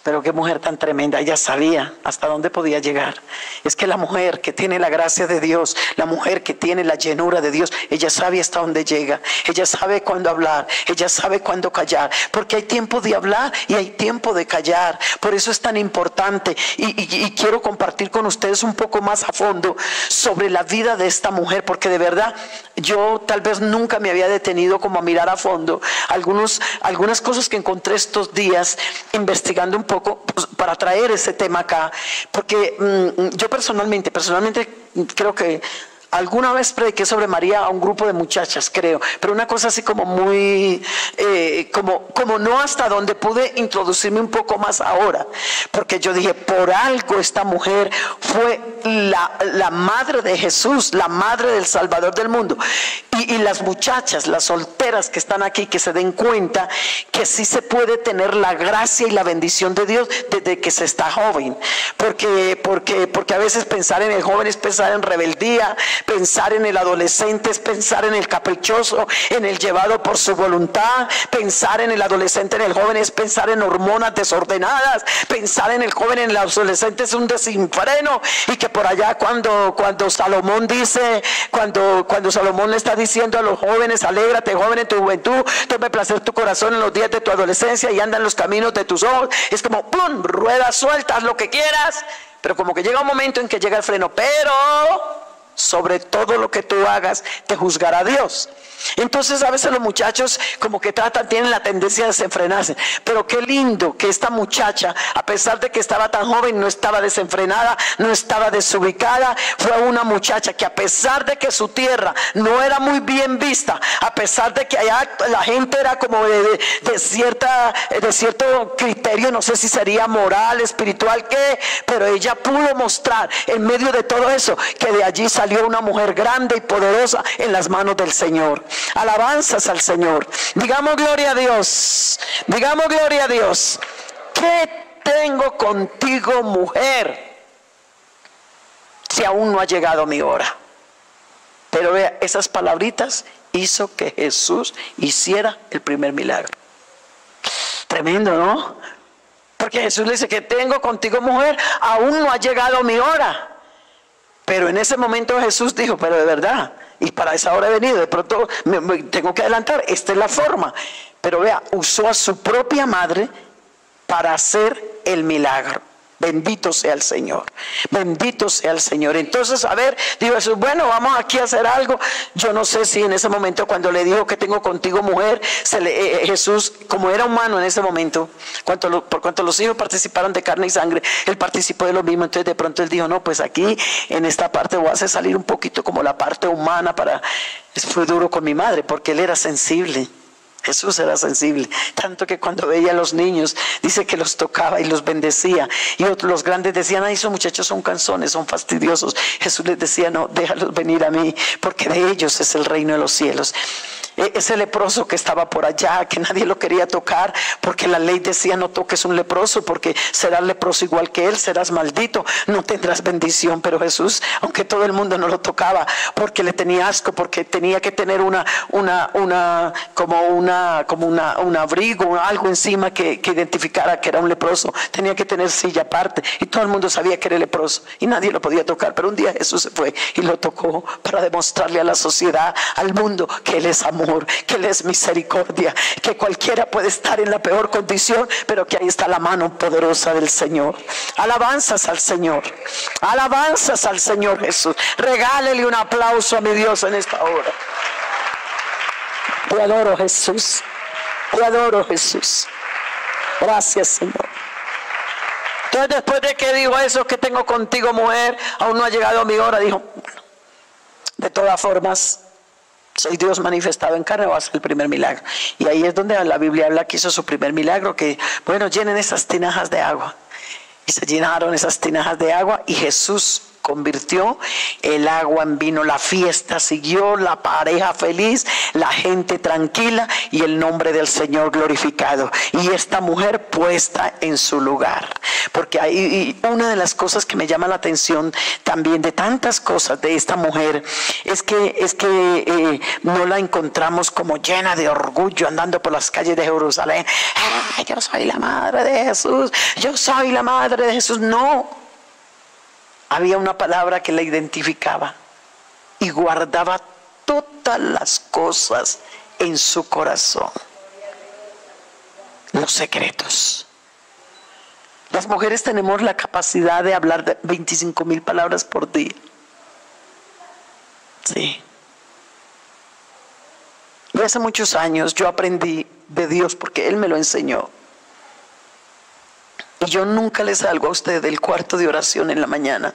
Pero qué mujer tan tremenda, ella sabía hasta dónde podía llegar. Es que la mujer que tiene la gracia de Dios, la mujer que tiene la llenura de Dios, ella sabe hasta dónde llega, ella sabe cuándo hablar, ella sabe cuándo callar, porque hay tiempo de hablar y hay tiempo de callar. Por eso es tan importante y quiero compartir con ustedes un poco más a fondo sobre la vida de esta mujer, porque de verdad yo tal vez nunca me había detenido como a mirar a fondo algunas cosas que encontré estos días investigando un poco, pues, para traer ese tema acá, porque yo personalmente creo que alguna vez prediqué sobre María a un grupo de muchachas, creo, pero una cosa así como muy, como no hasta donde pude introducirme un poco más ahora, porque yo dije, por algo esta mujer fue la madre de Jesús, la madre del Salvador del mundo. Y las muchachas, las solteras que están aquí, que se den cuenta que sí se puede tener la gracia y la bendición de Dios desde que se está joven, porque a veces pensar en el joven es pensar en rebeldía, pensar en el adolescente es pensar en el caprichoso, en el llevado por su voluntad, pensar en el adolescente, en el joven es pensar en hormonas desordenadas, pensar en el joven, en el adolescente es un desenfreno. Y que por allá cuando Salomón dice, cuando Salomón le está diciendo a los jóvenes, alégrate joven en tu juventud, tome placer tu corazón en los días de tu adolescencia y anda en los caminos de tus ojos, es como ¡pum! Rueda suelta, haz lo que quieras, pero como que llega un momento en que llega el freno, pero sobre todo lo que tú hagas te juzgará Dios. Entonces a veces los muchachos como que tienen la tendencia a desenfrenarse, pero qué lindo que esta muchacha, a pesar de que estaba tan joven, no estaba desenfrenada, no estaba desubicada. Fue una muchacha que, a pesar de que su tierra no era muy bien vista, a pesar de que allá la gente era como de cierto criterio, no sé si sería moral, espiritual, qué, pero ella pudo mostrar en medio de todo eso que de allí salió una mujer grande y poderosa en las manos del Señor. Alabanzas al Señor. Digamos gloria a Dios. Digamos gloria a Dios. ¿Qué tengo contigo, mujer? Si aún no ha llegado mi hora. Pero vea, esas palabritas hizo que Jesús hiciera el primer milagro. Tremendo, ¿no? Porque Jesús le dice que tengo contigo mujer, aún no ha llegado mi hora. Pero en ese momento Jesús dijo, pero de verdad, y para esa hora he venido, de pronto me tengo que adelantar, esta es la forma. Pero vea, usó a su propia madre para hacer el milagro. Bendito sea el Señor, bendito sea el Señor. Entonces, a ver, dijo Jesús, bueno, vamos aquí a hacer algo. Yo no sé si en ese momento cuando le dijo que tengo contigo mujer, Jesús, como era humano en ese momento, por cuanto los hijos participaron de carne y sangre, él participó de lo mismo. Entonces de pronto él dijo, no, pues aquí en esta parte voy a hacer salir un poquito como la parte humana fue duro con mi madre, porque él era sensible. Jesús era sensible, tanto que cuando veía a los niños, dice que los tocaba y los bendecía. Y los grandes decían, ay, esos muchachos son cansones, son fastidiosos. Jesús les decía, no, déjalos venir a mí, porque de ellos es el reino de los cielos. Ese leproso que estaba por allá, que nadie lo quería tocar, porque la ley decía, no toques un leproso, porque serás leproso igual que él, serás maldito, no tendrás bendición. Pero Jesús, aunque todo el mundo no lo tocaba, porque le tenía asco, porque tenía que tener un abrigo, algo encima que identificara que era un leproso, tenía que tener silla aparte, y todo el mundo sabía que era leproso, y nadie lo podía tocar. Pero un día Jesús se fue y lo tocó para demostrarle a la sociedad, al mundo, que Él es amor, que Él es misericordia, que cualquiera puede estar en la peor condición, pero que ahí está la mano poderosa del Señor. Alabanzas al Señor, alabanzas al Señor Jesús. Regálele un aplauso a mi Dios en esta hora. Te adoro, Jesús, te adoro, Jesús. Gracias, Señor. Entonces, después de que dijo eso, que tengo contigo mujer, aún no ha llegado mi hora, dijo, de todas formas, soy Dios manifestado en carne, va a ser el primer milagro. Y ahí es donde la Biblia habla que hizo su primer milagro, que bueno, llenen esas tinajas de agua. Y se llenaron esas tinajas de agua y Jesús convirtió el agua en vino. La fiesta siguió, la pareja feliz, la gente tranquila y el nombre del Señor glorificado. Y esta mujer puesta en su lugar. Porque hay una de las cosas que me llama la atención también de tantas cosas de esta mujer es que no la encontramos como llena de orgullo andando por las calles de Jerusalén. ¡Ah, yo soy la madre de Jesús! ¡Yo soy la madre de Jesús! No. Había una palabra que la identificaba y guardaba todas las cosas en su corazón. Los secretos. Las mujeres tenemos la capacidad de hablar de 25,000 palabras por día. Sí. Y hace muchos años yo aprendí de Dios porque Él me lo enseñó. Y yo nunca le salgo a usted del cuarto de oración en la mañana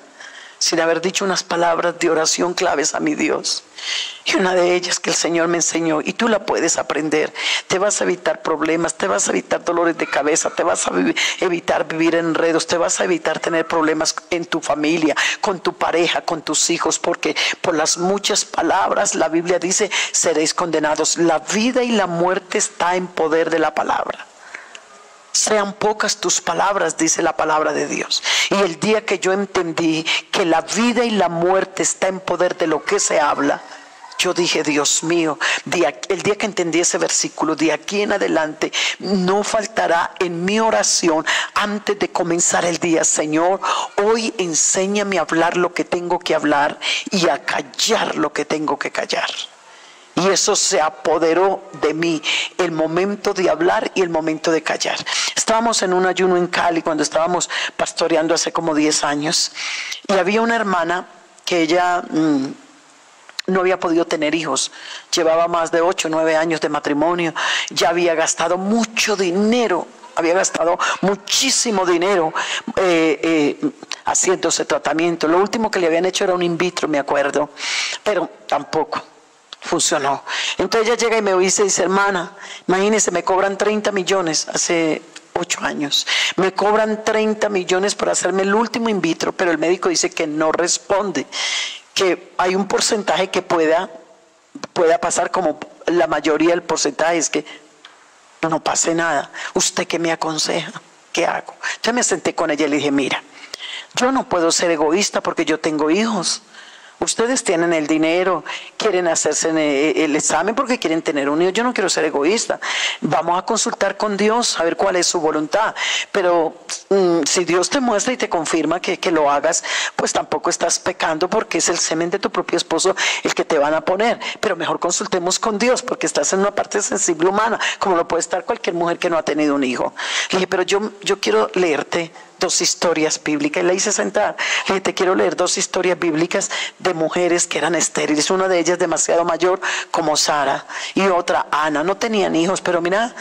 sin haber dicho unas palabras de oración claves a mi Dios. Y una de ellas que el Señor me enseñó, y tú la puedes aprender, te vas a evitar problemas, te vas a evitar dolores de cabeza, te vas a evitar vivir en enredos, te vas a evitar tener problemas en tu familia, con tu pareja, con tus hijos, porque por las muchas palabras la Biblia dice, seréis condenados. La vida y la muerte está en poder de la palabra. Sean pocas tus palabras, dice la palabra de Dios. Y el día que yo entendí que la vida y la muerte está en poder de lo que se habla, yo dije, Dios mío, el día que entendí ese versículo, de aquí en adelante, no faltará en mi oración antes de comenzar el día, Señor, hoy enséñame a hablar lo que tengo que hablar y a callar lo que tengo que callar. Y eso se apoderó de mí, el momento de hablar y el momento de callar. Estábamos en un ayuno en Cali cuando estábamos pastoreando hace como 10 años. Y había una hermana que ella no había podido tener hijos. Llevaba más de 8 o 9 años de matrimonio. Ya había gastado mucho dinero. Había gastado muchísimo dinero haciéndose tratamiento. Lo último que le habían hecho era un in vitro, me acuerdo. Pero tampoco funcionó. Entonces ella llega y me dice, hermana, imagínese, me cobran 30 millones hace 8 años. Me cobran 30 millones por hacerme el último in vitro, pero el médico dice que no responde, que hay un porcentaje que pueda pasar, como la mayoría del porcentaje es que no pase nada. ¿Usted qué me aconseja? ¿Qué hago? Entonces me senté con ella y le dije, mira, yo no puedo ser egoísta porque yo tengo hijos. Ustedes tienen el dinero, quieren hacerse el examen porque quieren tener un hijo. Yo no quiero ser egoísta. Vamos a consultar con Dios a ver cuál es su voluntad. Pero si Dios te muestra y te confirma que lo hagas, pues tampoco estás pecando, porque es el semen de tu propio esposo el que te van a poner. Pero mejor consultemos con Dios, porque estás en una parte sensible humana, como lo puede estar cualquier mujer que no ha tenido un hijo. Le dije, pero yo quiero leerte 2 historias bíblicas. Y la hice sentar. Le dije, te quiero leer 2 historias bíblicas de mujeres que eran estériles. Una de ellas demasiado mayor, como Sara, y otra Ana. No tenían hijos, pero mira,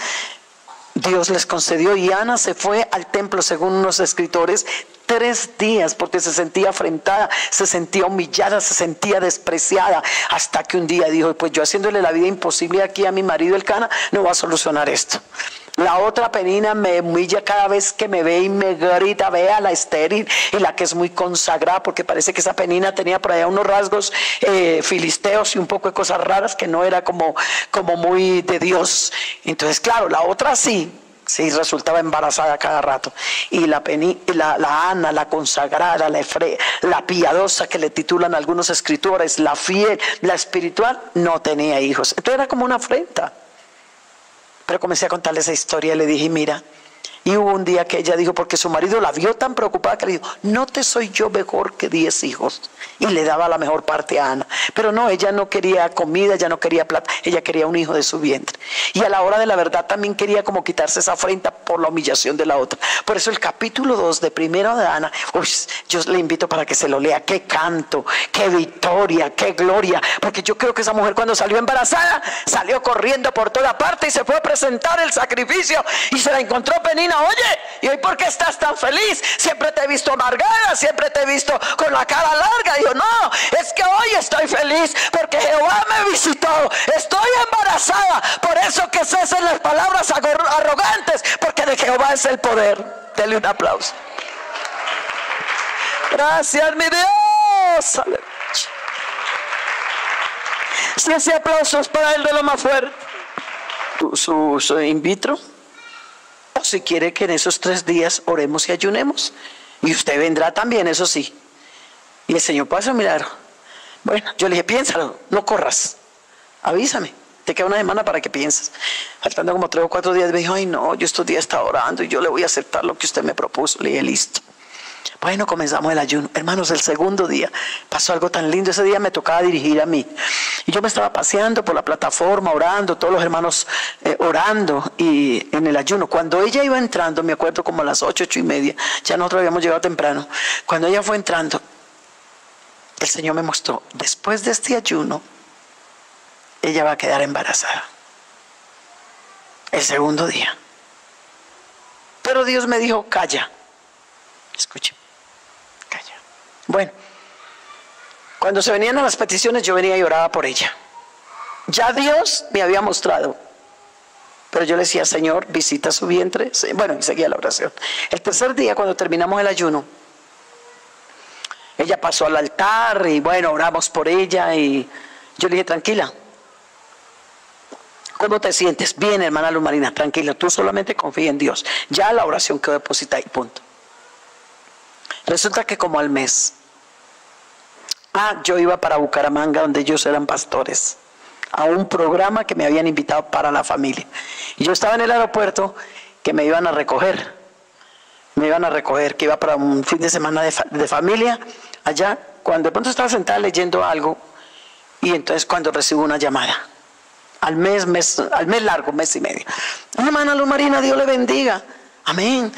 Dios les concedió. Y Ana se fue al templo, según unos escritores, 3 días, porque se sentía afrentada, se sentía humillada, se sentía despreciada, hasta que un día dijo, pues yo haciéndole la vida imposible aquí a mi marido Elcana, no va a solucionar esto. La otra Penina me humilla cada vez que me ve y me grita, vea la estéril, y la que es muy consagrada, porque parece que esa Penina tenía por allá unos rasgos filisteos y un poco de cosas raras, que no era como muy de Dios. Entonces claro, la otra sí resultaba embarazada cada rato. Y la Ana, la consagrada, la piadosa, que le titulan algunos escritores, la fiel, la espiritual, no tenía hijos. Entonces era como una afrenta. Pero comencé a contarle esa historia y le dije, mira, y hubo un día que ella dijo, porque su marido la vio tan preocupada, que le dijo, no te soy yo mejor que 10 hijos. Y le daba la mejor parte a Ana. Pero no, ella no quería comida, ella no quería plata, ella quería un hijo de su vientre. Y a la hora de la verdad también quería como quitarse esa afrenta por la humillación de la otra. Por eso el capítulo 2 de Primero de Ana, yo le invito para que se lo lea. Qué canto, qué victoria, qué gloria. Porque yo creo que esa mujer, cuando salió embarazada, salió corriendo por toda parte y se fue a presentar el sacrificio, y se la encontró Penina. Oye, ¿y hoy por qué estás tan feliz? Siempre te he visto amargada, siempre te he visto con la cara larga. Dijo, no, es que hoy estoy feliz porque Jehová me visitó, estoy embarazada. Por eso que cesen las palabras arrogantes, porque de Jehová es el poder. Dele un aplauso. Gracias, mi Dios. Si ese aplauso es para él, de lo más fuerte. Su in vitro. O si quiere que en esos 3 días oremos y ayunemos. Y usted vendrá también, eso sí. Y el Señor puede hacer un milagro. Bueno, yo le dije, piénsalo, no corras. Avísame, te queda una semana para que pienses. Faltando como 3 o 4 días, me dijo, ay no, yo estos días estaba orando y yo le voy a aceptar lo que usted me propuso. Le dije, listo. Bueno, comenzamos el ayuno. Hermanos, el segundo día pasó algo tan lindo. Ese día me tocaba dirigir a mí. Y yo me estaba paseando por la plataforma, orando, todos los hermanos orando y en el ayuno. Cuando ella iba entrando, me acuerdo como a las 8, 8:30, ya nosotros habíamos llegado temprano. Cuando ella fue entrando, el Señor me mostró, después de este ayuno, ella va a quedar embarazada. El segundo día. Pero Dios me dijo, calla. Escuche, calla. Bueno, cuando se venían a las peticiones, yo venía y oraba por ella. Ya Dios me había mostrado. Pero yo le decía, Señor, visita su vientre. Bueno, y seguía la oración. El tercer día, cuando terminamos el ayuno, ella pasó al altar y bueno, oramos por ella y yo le dije, tranquila. ¿Cómo te sientes? Bien, hermana Luz Marina, tranquila, tú solamente confía en Dios. Ya la oración quedó depositada y punto. Resulta que como al mes, yo iba para Bucaramanga, donde ellos eran pastores, a un programa que me habían invitado para la familia. Y yo estaba en el aeropuerto, que me iban a recoger. Que iba para un fin de semana de familia allá, cuando de pronto estaba sentada leyendo algo, y entonces cuando recibo una llamada, al mes largo, 1 mes y medio. Hermana Luz Marina, Dios le bendiga. Amén.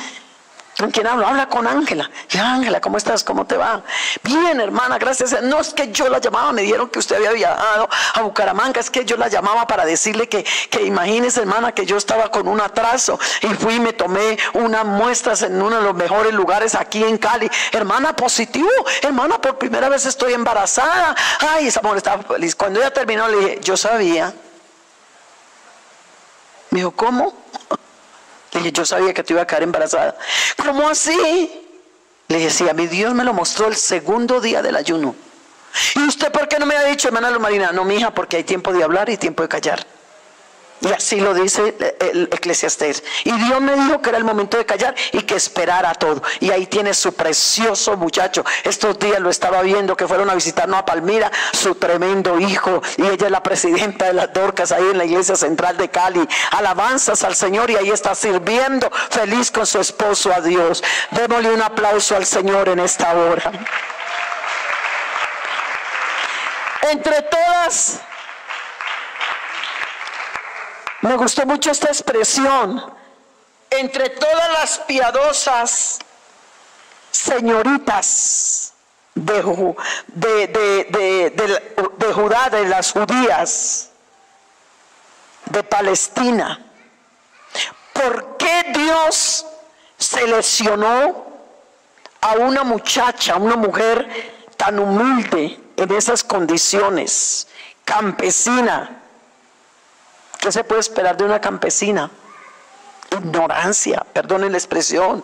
¿Con quién hablo? Habla con Ángela. Ya, Ángela, ¿cómo estás? ¿Cómo te va? Bien, hermana, gracias. No, es que yo la llamaba, me dijeron que usted había viajado a Bucaramanga, es que yo la llamaba para decirle que imagínese, hermana, que yo estaba con un atraso y fui y me tomé unas muestras en uno de los mejores lugares aquí en Cali. Hermana, positivo, hermana, por primera vez estoy embarazada. Ay, esa mujer estaba feliz. Cuando ella terminó, le dije, yo sabía. Me dijo, ¿cómo? Le dije, yo sabía que te iba a quedar embarazada. ¿Cómo así? Le dije, sí, a mí Dios me lo mostró el segundo día del ayuno. ¿Y usted por qué no me ha dicho, hermana Luz Marina? No, mija, porque hay tiempo de hablar y tiempo de callar. Y así lo dice el Eclesiastés. Y Dios me dijo que era el momento de callar y que esperara todo. Y ahí tiene su precioso muchacho. Estos días lo estaba viendo, que fueron a visitarnos a Palmira, su tremendo hijo. Y ella es la presidenta de las Dorcas ahí en la iglesia central de Cali. Alabanzas al Señor, y ahí está sirviendo feliz con su esposo a Dios. Démosle un aplauso al Señor en esta hora. Entre todas, me gustó mucho esta expresión, entre todas las piadosas señoritas de Judá, de las judías de Palestina, ¿por qué Dios seleccionó a una muchacha, a una mujer tan humilde en esas condiciones, campesina? ¿Qué se puede esperar de una campesina? Ignorancia, perdonen la expresión,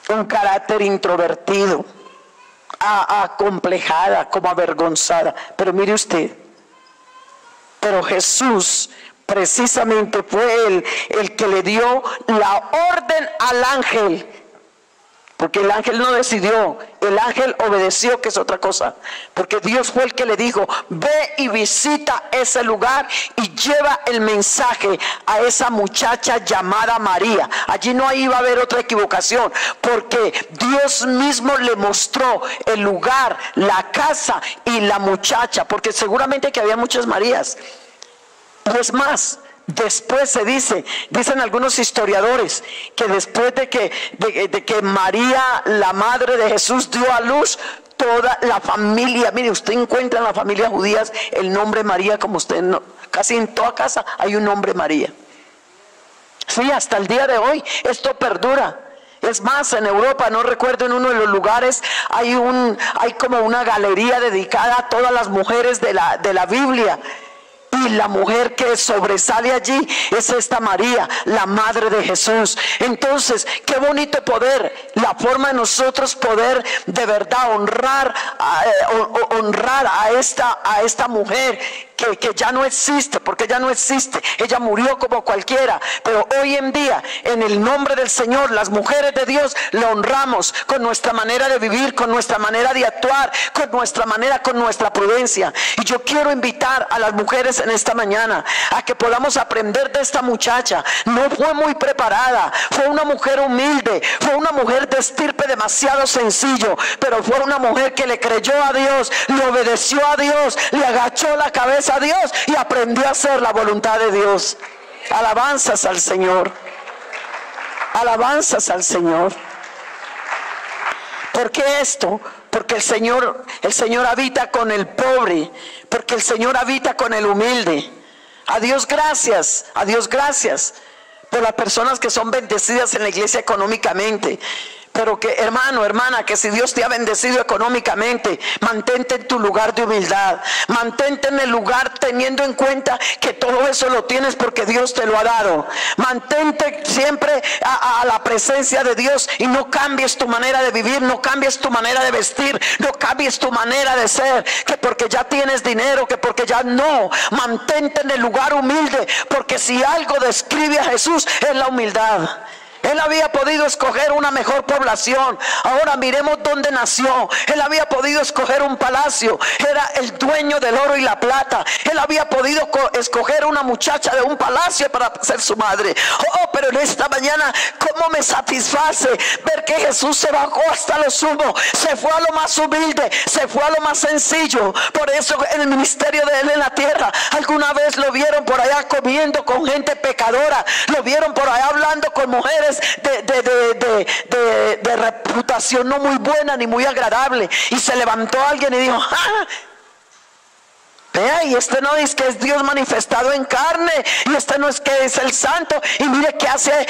un carácter introvertido, acomplejada, como avergonzada. Pero mire usted, pero Jesús precisamente fue el que le dio la orden al ángel. Porque el ángel no decidió, el ángel obedeció, que es otra cosa. Porque Dios fue el que le dijo, ve y visita ese lugar y lleva el mensaje a esa muchacha llamada María. Allí no iba a haber otra equivocación, porque Dios mismo le mostró el lugar, la casa y la muchacha. Porque seguramente que había muchas Marías. Y es más, después se dicen algunos historiadores, que después de que María, la madre de Jesús, dio a luz, toda la familia, mire, usted encuentra en las familias judías el nombre María, como usted, casi en toda casa hay un nombre María. Sí, hasta el día de hoy esto perdura. Es más, en Europa, no recuerdo, en uno de los lugares hay como una galería dedicada a todas las mujeres de la Biblia. Y la mujer que sobresale allí es esta María, la madre de Jesús. Entonces, qué bonito poder, la forma de nosotros poder de verdad honrar a esta mujer que ya no existe, porque ya no existe. Ella murió como cualquiera, pero hoy en día, en el nombre del Señor, las mujeres de Dios la honramos con nuestra manera de vivir, con nuestra manera de actuar, con nuestra prudencia. Y yo quiero invitar a las mujeres en esta mañana a que podamos aprender de esta muchacha. No fue muy preparada, fue una mujer humilde, fue una mujer de estirpe demasiado sencillo, pero fue una mujer que le creyó a Dios, le obedeció a Dios, le agachó la cabeza a Dios y aprendió a hacer la voluntad de Dios. Alabanzas al Señor. Alabanzas al Señor. ¿Por qué esto? Porque el Señor habita con el pobre, porque el Señor habita con el humilde. A Dios gracias por las personas que son bendecidas en la iglesia económicamente. Pero que, hermano, hermana, que si Dios te ha bendecido económicamente, mantente en tu lugar de humildad, mantente en el lugar teniendo en cuenta que todo eso lo tienes porque Dios te lo ha dado. Mantente siempre a la presencia de Dios y no cambies tu manera de vivir, no cambies tu manera de vestir, no cambies tu manera de ser, que porque ya tienes dinero, que porque ya no. Mantente en el lugar humilde, porque si algo describe a Jesús es la humildad. Él había podido escoger una mejor población. Ahora miremos dónde nació. Él había podido escoger un palacio. Era el dueño del oro y la plata. Él había podido escoger una muchacha de un palacio para ser su madre. Oh, pero en esta mañana, ¿cómo me satisface ver que Jesús se bajó hasta lo sumo? Se fue a lo más humilde, se fue a lo más sencillo. Por eso en el ministerio de Él en la tierra, alguna vez lo vieron por allá comiendo con gente pecadora. Lo vieron por allá hablando con mujeres de reputación no muy buena ni muy agradable, y se levantó alguien y dijo: ¡ah! Vea, y este no es que es Dios manifestado en carne, y este no es que es el santo, y mire qué hace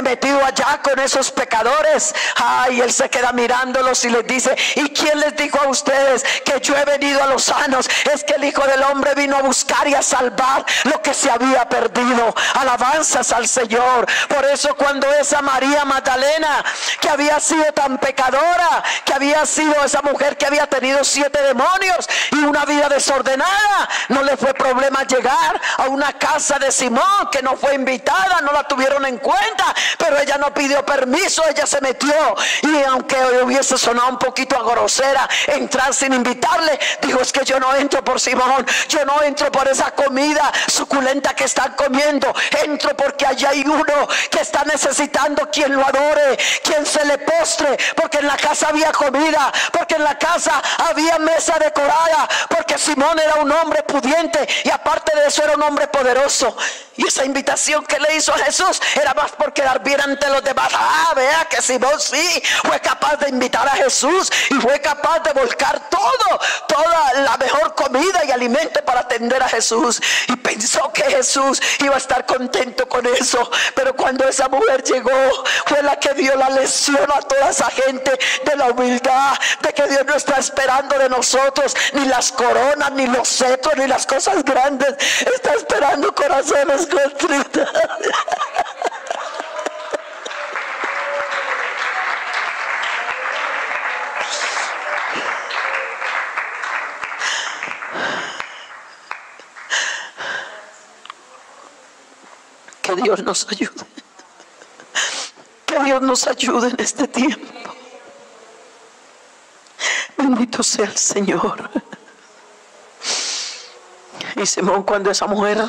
metido allá con esos pecadores. Ay, él se queda mirándolos y les dice: ¿y quién les dijo a ustedes que yo he venido a los sanos? Es que el Hijo del Hombre vino a buscar y a salvar lo que se había perdido. Alabanzas al Señor. Por eso cuando esa María Magdalena, que había sido tan pecadora, que había sido esa mujer que había tenido 7 demonios y una vida desordenada, nada. No le fue problema llegar a una casa de Simón que no fue invitada, no la tuvieron en cuenta, pero ella no pidió permiso, ella se metió. Y aunque hubiese sonado un poquito a grosera entrar sin invitarle, dijo: es que yo no entro por Simón, yo no entro por esa comida suculenta que están comiendo, entro porque allá hay uno que está necesitando quien lo adore, quien se le postre, porque en la casa había comida, porque en la casa había mesa decorada, porque Simón era un hombre pudiente y aparte de eso era un hombre poderoso. Y esa invitación que le hizo a Jesús era más por quedar bien ante los demás. Vea que Simón sí fue capaz de invitar a Jesús y fue capaz de volcar toda la mejor comida y alimento para atender a Jesús, y pensó que Jesús iba a estar contento con eso. Pero cuando esa mujer llegó, fue la que dio la lección a toda esa gente de la humildad, de que Dios no está esperando de nosotros ni las coronas, ni los cetros, ni las cosas grandes. Está esperando corazones contritos. Que Dios nos ayude. Que Dios nos ayude en este tiempo. Bendito sea el Señor. Y Simón, cuando esa mujer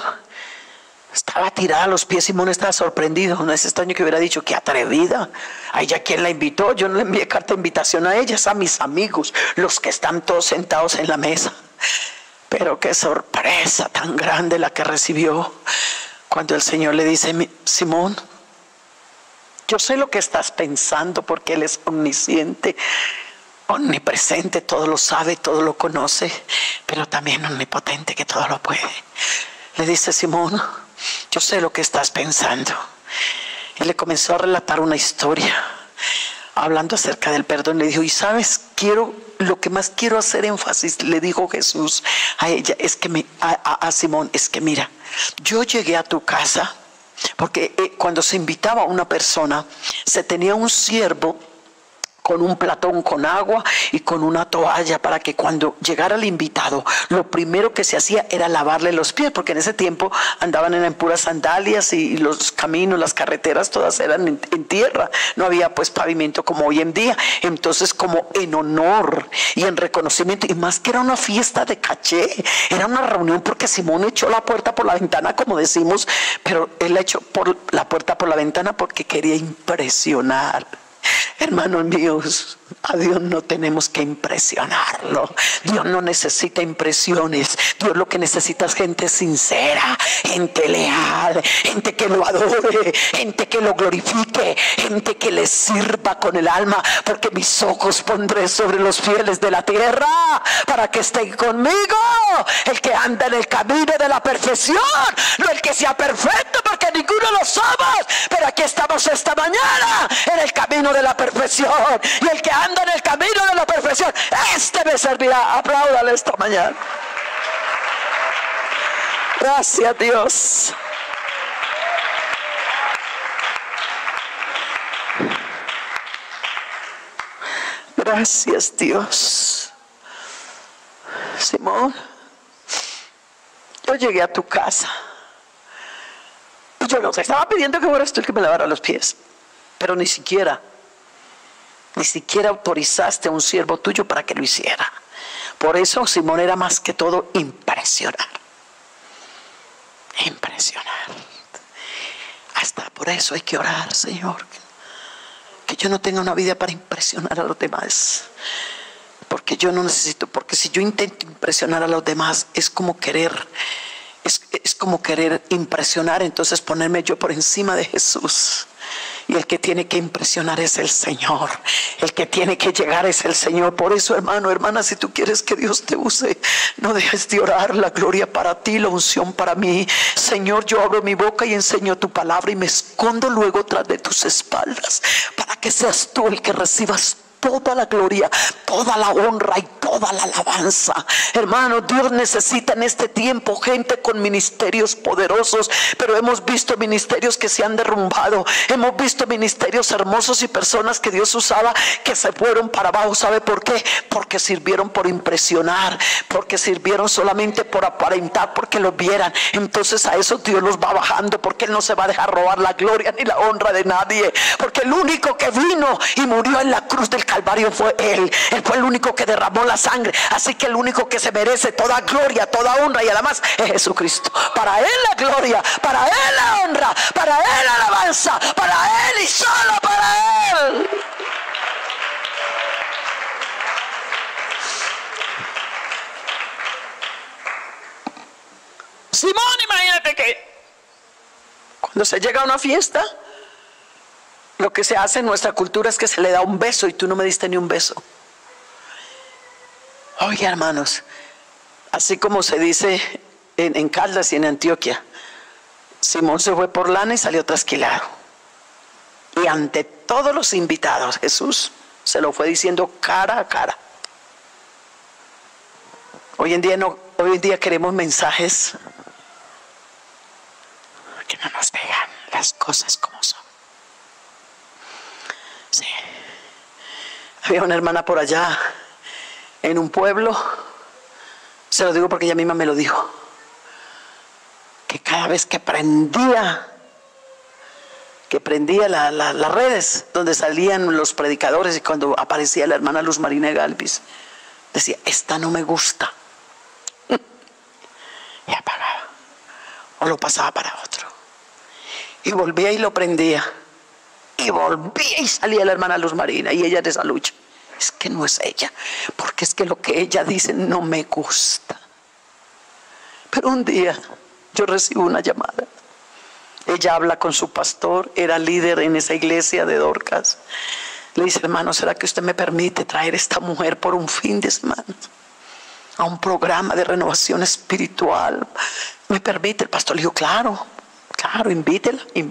estaba tirada a los pies, Simón estaba sorprendido. No es extraño que hubiera dicho: qué atrevida. A ella, ¿quién la invitó? Yo no le envié carta de invitación a ella, es a mis amigos, los que están todos sentados en la mesa. Pero qué sorpresa tan grande la que recibió cuando el Señor le dice: Simón, yo sé lo que estás pensando, porque Él es omnisciente, omnipresente, todo lo sabe, todo lo conoce, pero también omnipotente, que todo lo puede. Le dice: Simón, yo sé lo que estás pensando. Y le comenzó a relatar una historia, hablando acerca del perdón. Le dijo: y sabes, lo que más quiero hacer énfasis, le dijo Jesús a ella, es que a Simón, es que mira, yo llegué a tu casa porque cuando se invitaba a una persona, se tenía un siervo con un platón con agua y con una toalla, para que cuando llegara el invitado, lo primero que se hacía era lavarle los pies, porque en ese tiempo andaban en puras sandalias y los caminos, las carreteras, todas eran en tierra, no había pues pavimento como hoy en día. Entonces, como en honor y en reconocimiento, y más que era una fiesta de caché, era una reunión, porque Simón echó la puerta por la ventana, como decimos, pero él la echó por la puerta por la ventana porque quería impresionar. Hermanos míos, a Dios no tenemos que impresionarlo. Dios no necesita impresiones. Dios lo que necesita es gente sincera, gente leal, gente que lo adore, gente que lo glorifique, gente que le sirva con el alma. Porque mis ojos pondré sobre los fieles de la tierra, para que estén conmigo. El que anda en el camino de la perfección, no el que sea perfecto, porque ninguno lo somos. Pero aquí estamos esta mañana en el camino de la perfección, y el que anda en el camino de la perfección, este me servirá. Apláudale esta mañana. Gracias, Dios. Gracias, Dios. Simón, yo llegué a tu casa y yo no te estaba pidiendo que fueras tú el que me lavara los pies, pero ni siquiera autorizaste a un siervo tuyo para que lo hiciera. Por eso Simón era más que todo impresionar. Hasta por eso hay que orar: Señor, que yo no tenga una vida para impresionar a los demás, porque yo no necesito. Porque si yo intento impresionar a los demás, es como querer impresionar, entonces ponerme yo por encima de Jesús. Y el que tiene que impresionar es el Señor. El que tiene que llegar es el Señor. Por eso, hermano, hermana, si tú quieres que Dios te use, no dejes de orar. La gloria para ti, la unción para mí. Señor, yo abro mi boca y enseño tu palabra, y me escondo luego tras de tus espaldas, para que seas tú el que recibas toda la gloria, toda la honra y toda la alabanza. Hermano, Dios necesita en este tiempo gente con ministerios poderosos, pero hemos visto ministerios que se han derrumbado, hemos visto ministerios hermosos y personas que Dios usaba que se fueron para abajo. ¿Sabe por qué? Porque sirvieron por impresionar, porque sirvieron solamente por aparentar, porque los vieran. Entonces a eso Dios los va bajando, porque Él no se va a dejar robar la gloria ni la honra de nadie, porque el único que vino y murió en la cruz del Calvario fue Él. Él fue el único que derramó la sangre, así que el único que se merece toda gloria, toda honra y además es Jesucristo. Para Él la gloria, para Él la honra, para Él la alabanza, para Él y solo para Él. Simón, imagínate que cuando se llega a una fiesta, lo que se hace en nuestra cultura es que se le da un beso y tú no me diste ni un beso. Oye, hermanos, así como se dice en Caldas y en Antioquia, Simón se fue por lana y salió trasquilado. Y ante todos los invitados, Jesús se lo fue diciendo cara a cara. Hoy en día queremos mensajes que no nos digan las cosas como son. Sí. Había una hermana por allá en un pueblo, se lo digo porque ella misma me lo dijo, que cada vez que prendía las redes donde salían los predicadores y cuando aparecía la hermana Luz Marina Galvis, decía, esta no me gusta, y apagaba o lo pasaba para otro y volvía y lo prendía y volvía y salía la hermana Luz Marina y ella de esa lucha. Es que no es ella, porque es que lo que ella dice no me gusta. Pero un día yo recibo una llamada. Ella habla con su pastor, era líder en esa iglesia de Dorcas. Le dice, hermano, ¿será que usted me permite traer a esta mujer por un fin de semana a un programa de renovación espiritual? ¿Me permite? El pastor le dijo, claro, invítela. Y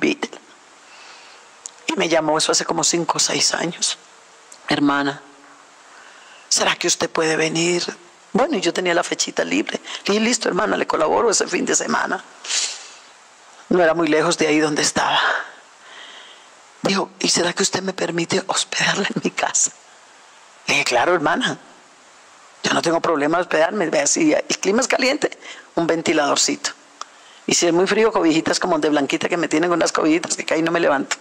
me llamó, eso hace como 5 o 6 años. Hermana, ¿será que usted puede venir? Bueno, y yo tenía la fechita libre. Le dije, listo, hermana, le colaboro ese fin de semana. No era muy lejos de ahí donde estaba. Dijo, ¿y será que usted me permite hospedarla en mi casa? Le dije, claro, hermana, yo no tengo problema de hospedarme. Vea, si el clima es caliente, un ventiladorcito. Y si es muy frío, cobijitas como de Blanquita que me tienen con unas cobijitas que ahí no me levanto.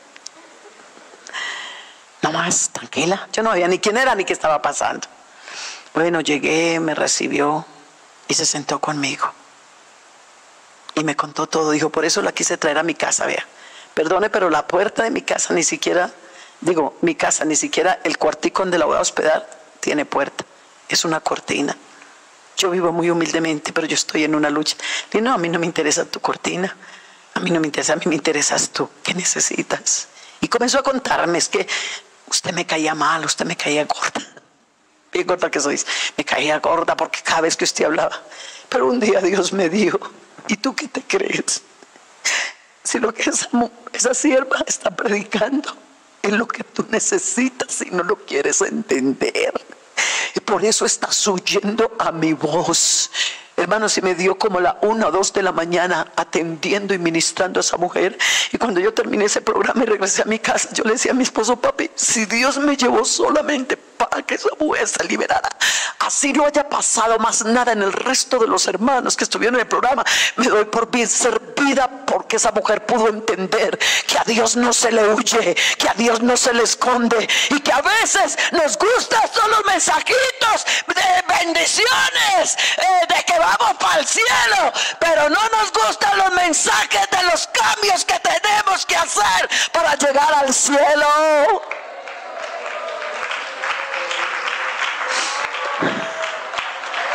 No más, tranquila. Yo no sabía ni quién era ni qué estaba pasando. Bueno, llegué, me recibió y se sentó conmigo. Y me contó todo. Dijo, por eso la quise traer a mi casa, vea. Perdone, pero la puerta de mi casa ni siquiera, mi casa, ni siquiera el cuartico donde la voy a hospedar tiene puerta. Es una cortina. Yo vivo muy humildemente, pero yo estoy en una lucha. Y no, a mí no me interesa tu cortina. A mí no me interesa, a mí me interesas tú. ¿Qué necesitas? Y comenzó a contarme, es que usted me caía mal, usted me caía gorda. Bien gorda que sois. Me caía gorda porque cada vez que usted hablaba. Pero un día Dios me dijo, ¿y tú qué te crees? Si lo que esa sierva está predicando es lo que tú necesitas y no lo quieres entender. Y por eso estás huyendo a mi voz. Hermano, se me dio como la 1 o 2 de la mañana atendiendo y ministrando a esa mujer. Y cuando yo terminé ese programa y regresé a mi casa, yo le decía a mi esposo, papi, si Dios me llevó solamente para que esa mujer se liberara, así no haya pasado más nada en el resto de los hermanos que estuvieron en el programa, me doy por bien servida, porque esa mujer pudo entender que a Dios no se le huye, que a Dios no se le esconde, y que a veces nos gustan solo los mensajitos de bendiciones, de que vamos para el cielo, pero no nos gustan los mensajes de los cambios que tenemos que hacer para llegar al cielo.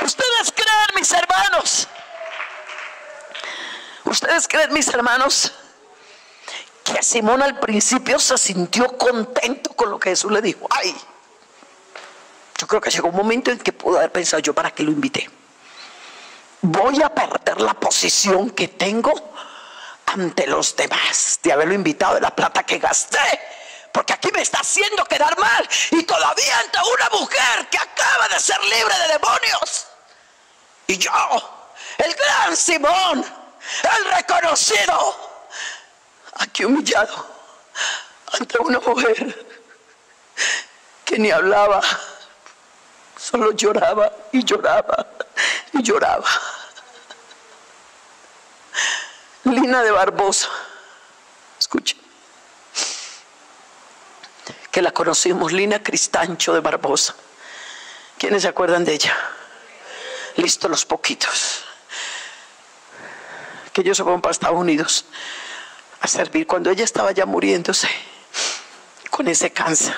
¿Ustedes creen, mis hermanos? ¿Ustedes creen, mis hermanos, que Simón al principio se sintió contento con lo que Jesús le dijo? Ay, yo creo que llegó un momento en que pudo haber pensado, ¿yo para qué lo invité? Voy a perder la posición que tengo ante los demás de haberlo invitado, de la plata que gasté Porque aquí me está haciendo quedar mal. Y todavía ante una mujer que acaba de ser libre de demonios. Y yo, el gran Simón, el reconocido, aquí humillado ante una mujer que ni hablaba, solo lloraba y lloraba y lloraba. Lina de Barbosa, escuchen, que la conocimos, Lina Cristancho de Barbosa. ¿Quiénes se acuerdan de ella? Listo, los poquitos. Que ellos se fueron para Estados Unidos a servir cuando ella estaba ya muriéndose con ese cáncer.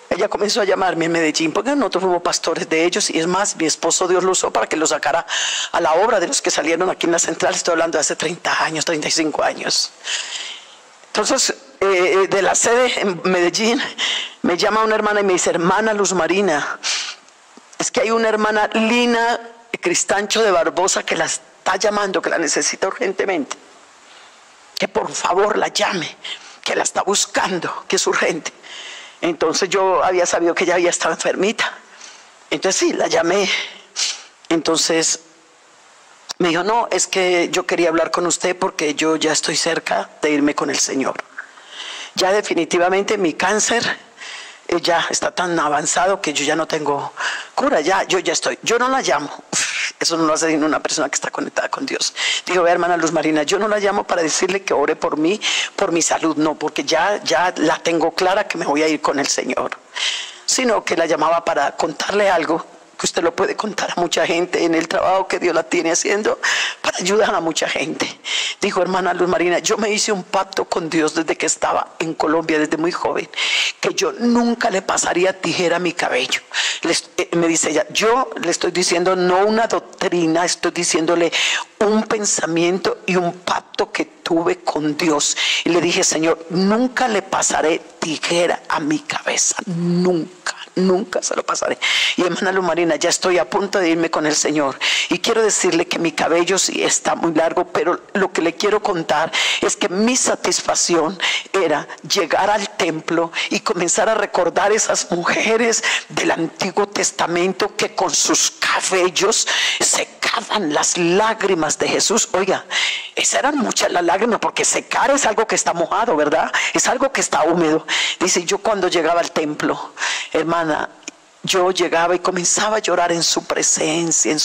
Ella comenzó a llamarme en Medellín, porque nosotros fuimos pastores de ellos, y es más, mi esposo Dios lo usó para que lo sacara a la obra de los que salieron aquí en la central. Estoy hablando de hace 30 años, 35 años. Entonces, de la sede en Medellín, me llama una hermana y me dice: hermana Luz Marina, es que hay una hermana Lina Cristancho de Barbosa que la está llamando, que la necesita urgentemente, que por favor la llame, que la está buscando, que es urgente. Entonces yo había sabido que ella había estado enfermita. Entonces sí, la llamé. Entonces me dijo: no, es que yo quería hablar con usted porque yo ya estoy cerca de irme con el Señor. Ya definitivamente mi cáncer ya está tan avanzado que yo ya no tengo cura, yo ya estoy. Yo no la llamo. Eso no lo hace una persona que está conectada con Dios. Digo: ve, hermana Luz Marina, yo no la llamo para decirle que ore por mí, por mi salud, no, porque ya la tengo clara que me voy a ir con el Señor. Sino que la llamaba para contarle algo que usted lo puede contar a mucha gente en el trabajo que Dios la tiene haciendo para ayudar a mucha gente. Dijo: hermana Luz Marina, yo me hice un pacto con Dios desde que estaba en Colombia, desde muy joven, que yo nunca le pasaría tijera a mi cabello. Me dice ella: yo le estoy diciendo no una doctrina, estoy diciéndole un pensamiento y un pacto que tuve con Dios. Y le dije: Señor, nunca le pasaré tijera a mi cabeza, nunca se lo pasaré. Y hermana Luz Marina, ya estoy a punto de irme con el Señor, y quiero decirle que mi cabello sí está muy largo, pero lo que le quiero contar es que mi satisfacción era llegar al templo y comenzar a recordar esas mujeres del Antiguo Testamento que con sus cabellos secaban las lágrimas de Jesús. Oiga, esas eran muchas las lágrimas, porque secar es algo que está mojado, ¿verdad? Es algo que está húmedo. Dice: yo cuando llegaba al templo, hermana, yo llegaba y comenzaba a llorar en su presencia,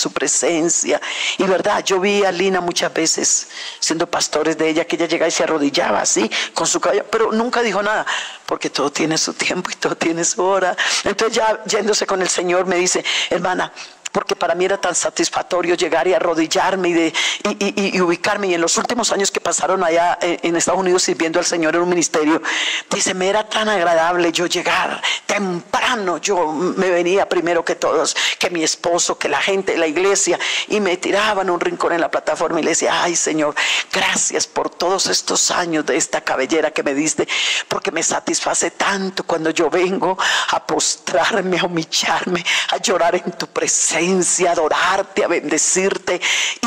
Y verdad, yo vi a Lina muchas veces, siendo pastores de ella, que ella llegaba y se arrodillaba así, con su cabello, pero nunca dijo nada, porque todo tiene su tiempo y todo tiene su hora. Entonces ya yéndose con el Señor me dice: hermana, porque para mí era tan satisfactorio llegar y arrodillarme y ubicarme. Y en los últimos años que pasaron allá en Estados Unidos sirviendo al Señor en un ministerio, dice: me era tan agradable yo llegar temprano. Yo me venía primero que todos, que mi esposo, que la gente de la iglesia, y me tiraba en un rincón en la plataforma y le decía: ay, Señor, gracias por todos estos años de esta cabellera que me diste, porque me satisface tanto cuando yo vengo a postrarme, a humillarme, a llorar en tu presencia, a adorarte, a bendecirte.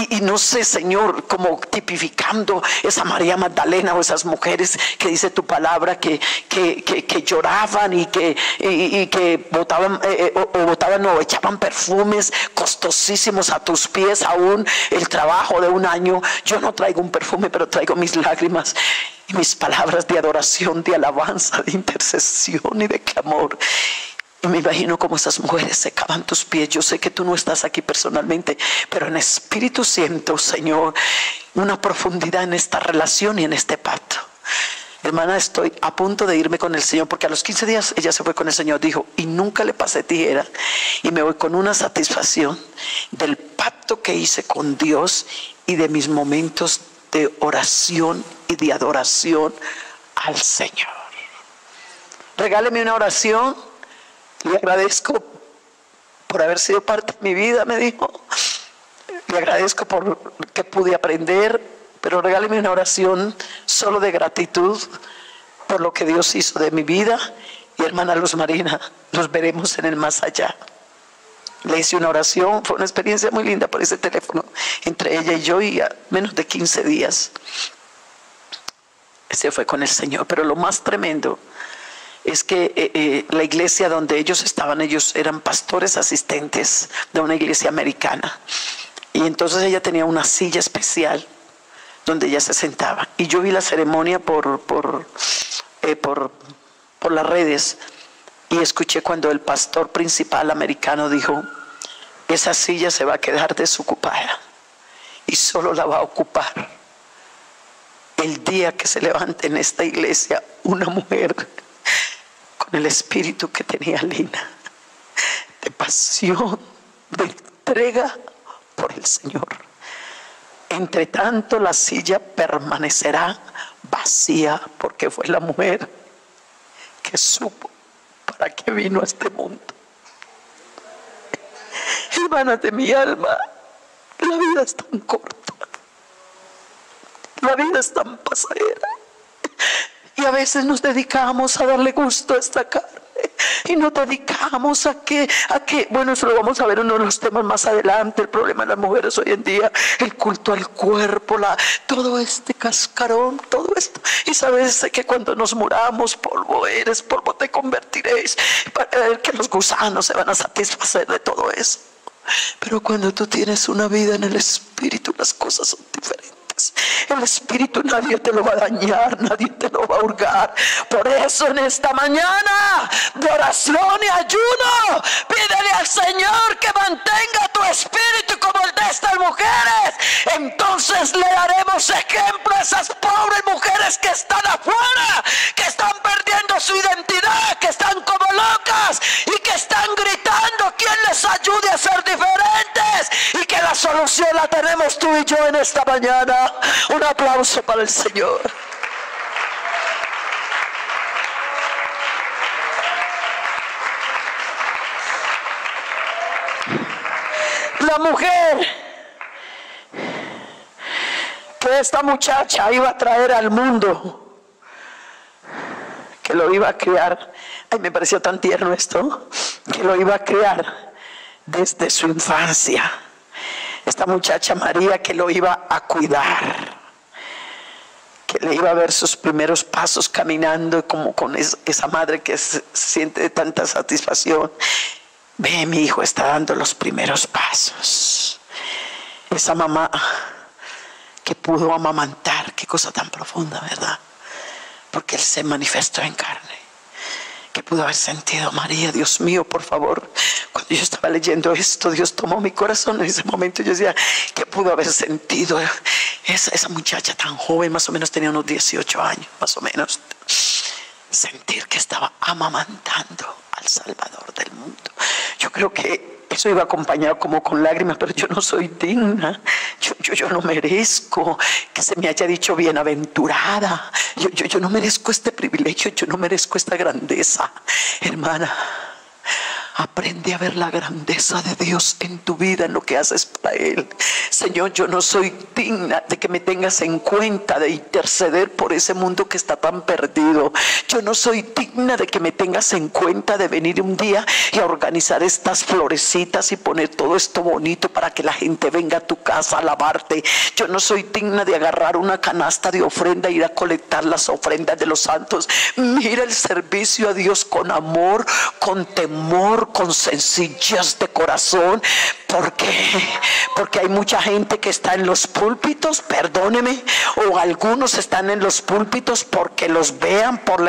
Y no sé, Señor, como tipificando esa María Magdalena o esas mujeres que dice tu palabra que lloraban y que botaban o echaban perfumes costosísimos a tus pies. Aún el trabajo de un año, yo no traigo un perfume, pero traigo mis lágrimas y mis palabras de adoración, de alabanza, de intercesión y de clamor. Y me imagino cómo esas mujeres secaban tus pies. Yo sé que tú no estás aquí personalmente, pero en espíritu siento, Señor, una profundidad en esta relación y en este pacto. Hermana, estoy a punto de irme con el Señor, porque a los 15 días ella se fue con el Señor, dijo, y nunca le pasé tijera, y me voy con una satisfacción del pacto que hice con Dios y de mis momentos de oración y de adoración al Señor. Regáleme una oración. Le agradezco por haber sido parte de mi vida, me dijo. Le agradezco por que pude aprender, pero regáleme una oración solo de gratitud por lo que Dios hizo de mi vida. Y hermana Luz Marina, nos veremos en el más allá. Le hice una oración, fue una experiencia muy linda por ese teléfono, entre ella y yo, y a menos de 15 días se fue con el Señor. Pero lo más tremendo es que la iglesia donde ellos estaban, ellos eran pastores asistentes de una iglesia americana. Y entonces ella tenía una silla especial donde ella se sentaba. Y yo vi la ceremonia por las redes, y escuché cuando el pastor principal americano dijo: esa silla se va a quedar desocupada y solo la va a ocupar el día que se levante en esta iglesia una mujer con el espíritu que tenía Lina, de pasión, de entrega por el Señor. Entre tanto, la silla permanecerá vacía, porque fue la mujer que supo para qué vino a este mundo. Hermanas de mi alma, la vida es tan corta, la vida es tan pasajera, y a veces nos dedicamos a darle gusto a esta carne, y nos dedicamos a que, bueno, eso lo vamos a ver en uno de los temas más adelante, el problema de las mujeres hoy en día, el culto al cuerpo, todo este cascarón, todo esto. Y sabes que cuando nos muramos, polvo eres, polvo te convertiréis, que los gusanos se van a satisfacer de todo eso. Pero cuando tú tienes una vida en el Espíritu, las cosas son diferentes. El Espíritu nadie te lo va a dañar, nadie te lo va a hurgar. Por eso en esta mañana de oración y ayuno, pídele al Señor que mantenga tu espíritu como el de estas mujeres. Entonces le daremos ejemplo a esas pobres mujeres que están afuera, que están perdiendo su identidad, que están como locas y que están gritando: ¿quién les ayude a ser diferentes? Y que la solución la tenemos tú y yo en esta mañana. Un aplauso para el Señor. La mujer que esta muchacha iba a traer al mundo, que lo iba a criar, ay, me pareció tan tierno esto, que lo iba a criar desde su infancia. Esta muchacha María, que lo iba a cuidar, que le iba a ver sus primeros pasos caminando, como con esa madre que se siente tanta satisfacción. Ve, mi hijo está dando los primeros pasos. Esa mamá que pudo amamantar, qué cosa tan profunda, ¿verdad? Porque Él se manifestó en carne. Que pudo haber sentido María, Dios mío, por favor. Cuando yo estaba leyendo esto, Dios tomó mi corazón en ese momento. Yo decía, ¿qué pudo haber sentido esa muchacha tan joven? Más o menos tenía unos 18 años, más o menos. Sentir que estaba amamantando al Salvador del mundo. Yo creo que eso iba acompañado como con lágrimas, pero yo no soy digna. Yo no merezco que se me haya dicho bienaventurada. Yo no merezco este privilegio, yo no merezco esta grandeza. Hermana, aprende a ver la grandeza de Dios en tu vida, en lo que haces para Él. Señor, yo no soy digna de que me tengas en cuenta, de interceder por ese mundo que está tan perdido. Yo no soy digna de que me tengas en cuenta, de venir un día y a organizar estas florecitas y poner todo esto bonito para que la gente venga a tu casa a alabarte. Yo no soy digna de agarrar una canasta de ofrenda e ir a colectar las ofrendas de los santos. Mira el servicio a Dios con amor, con temor, con sencillez de corazón. ¿Por qué? Porque hay mucha gente que está en los púlpitos, perdóneme, o algunos están en los púlpitos porque los vean, por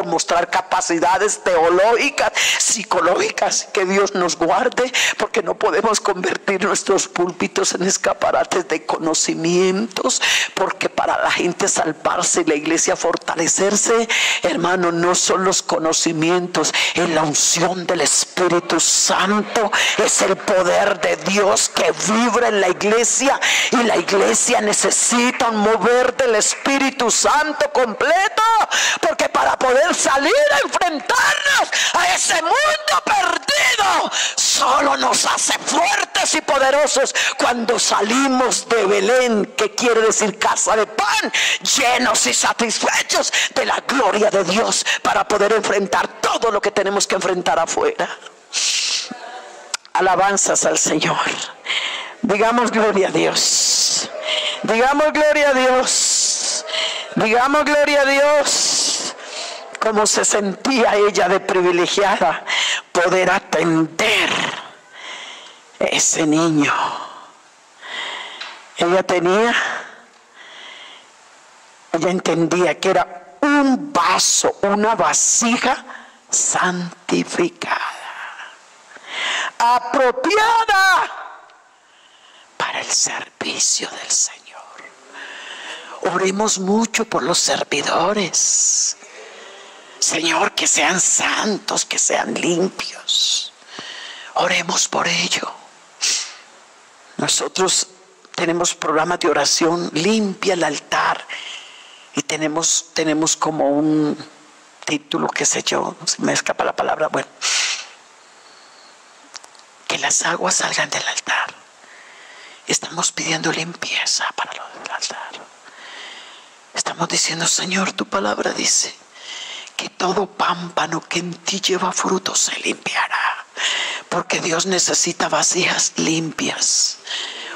mostrar capacidades teológicas, psicológicas. Que Dios nos guarde, porque no podemos convertir nuestros púlpitos en escaparates de conocimientos, porque para la gente salvarse y la iglesia fortalecerse, hermano, no son los conocimientos, es la unción del Espíritu Santo, es el poder de Dios que vibra en la iglesia, y la iglesia necesita un mover del Espíritu Santo completo, porque para poder salir a enfrentarnos a ese mundo perdido, solo nos hace fuertes y poderosos cuando salimos de Belén, que quiere decir casa de pan, llenos y satisfechos de la gloria de Dios, para poder enfrentar todo lo que tenemos que enfrentar afuera. Alabanzas al Señor. Digamos gloria a Dios. Digamos gloria a Dios. Digamos gloria a Dios. Cómo se sentía ella de privilegiada poder atender ese niño. Ella entendía que era un vaso, una vasija santificada, apropiada para el servicio del Señor. Oremos mucho por los servidores. Señor, que sean santos, que sean limpios. Oremos por ello. Nosotros tenemos programas de oración, limpia el altar. Y tenemos como un título, qué sé yo, se me escapa la palabra, bueno. Que las aguas salgan del altar. Estamos pidiendo limpieza para lo del altar. Estamos diciendo, Señor, tu palabra dice que todo pámpano que en ti lleva fruto se limpiará. Porque Dios necesita vasijas limpias.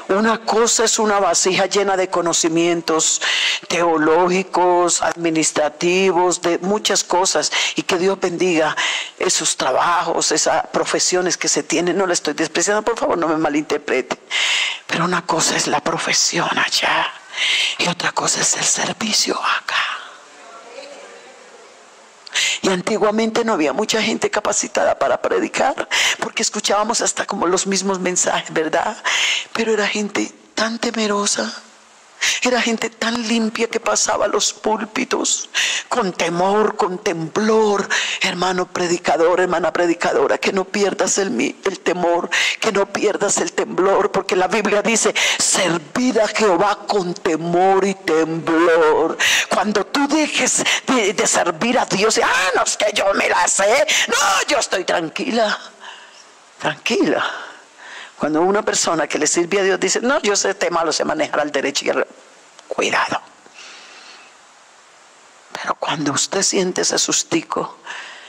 Una cosa es una vasija llena de conocimientos teológicos, administrativos, de muchas cosas. Y que Dios bendiga esos trabajos, esas profesiones que se tienen. No le estoy despreciando, por favor, no me malinterprete. Pero una cosa es la profesión allá y otra cosa es el servicio acá. Y antiguamente no había mucha gente capacitada para predicar, porque escuchábamos hasta como los mismos mensajes, ¿verdad? Pero era gente tan temerosa, era gente tan limpia que pasaba los púlpitos con temor, con temblor. Hermano predicador, hermana predicadora, que no pierdas el temor, que no pierdas el temblor, porque la Biblia dice, servid a Jehová con temor y temblor. Cuando tú dejes de servir a Dios, no es que yo me la sé, no, yo estoy tranquila. Cuando una persona que le sirve a Dios dice, no, yo sé tema, lo sé manejar al derecho y al... Cuidado. Pero cuando usted siente ese sustico,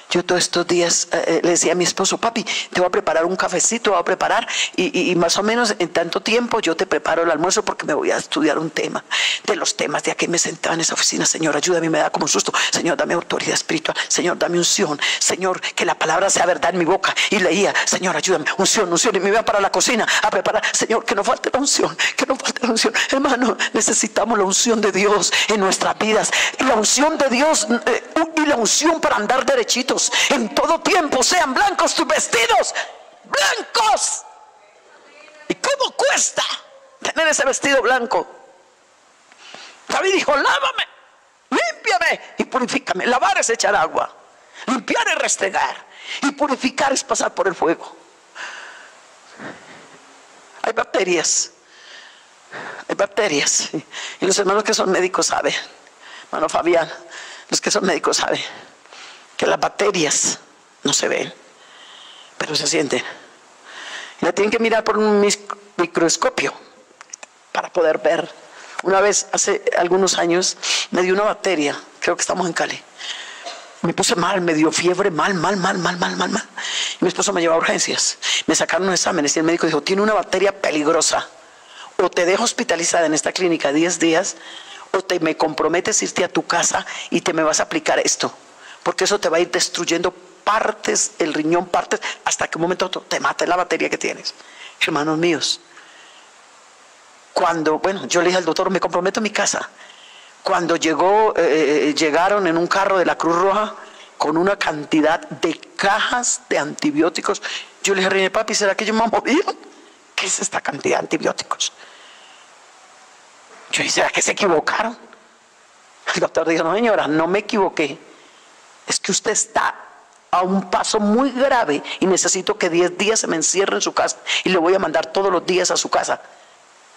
yo todos estos días le decía a mi esposo, papi, te voy a preparar un cafecito, voy a preparar y más o menos en tanto tiempo yo te preparo el almuerzo porque me voy a estudiar un tema. De los temas de aquí me sentaba en esa oficina, Señor, ayúdame, me da como un susto. Señor, dame autoridad espiritual. Señor, dame unción. Señor, que la palabra sea verdad en mi boca. Y leía, Señor, ayúdame, unción. Y me iba para la cocina a preparar. Señor, que no falte la unción, que no falte la unción. Hermano, necesitamos la unción de Dios en nuestras vidas. Y la unción de Dios y la unción para andar derechitos. En todo tiempo sean blancos tus vestidos, blancos. ¿Y cómo cuesta tener ese vestido blanco? David dijo, lávame, límpiame y purifícame. Lavar es echar agua, limpiar es restregar y purificar es pasar por el fuego. Hay bacterias y los hermanos que son médicos saben, hermano Fabián, los que son médicos saben que las bacterias no se ven, pero se sienten. Y la tienen que mirar por un microscopio para poder ver. Una vez, hace algunos años, me dio una bacteria, creo que estamos en Cali. Me puse mal, me dio fiebre, mal. Y mi esposo me llevó a urgencias. Me sacaron unos exámenes y el médico dijo, tiene una bacteria peligrosa. O te dejo hospitalizada en esta clínica 10 días, o me comprometes a irte a tu casa y te me vas a aplicar esto. Porque eso te va a ir destruyendo partes, el riñón, partes, hasta que un momento te mate la bacteria que tienes. Hermanos míos, yo le dije al doctor, me comprometo a mi casa. Cuando llegaron en un carro de la Cruz Roja con una cantidad de cajas de antibióticos, yo le dije, René, papi, ¿será que yo me voy a morir? ¿Qué es esta cantidad de antibióticos? Yo dije, ¿será que se equivocaron? El doctor dijo, no señora, no me equivoqué. Es que usted está a un paso muy grave y necesito que 10 días se me encierre en su casa y le voy a mandar todos los días a su casa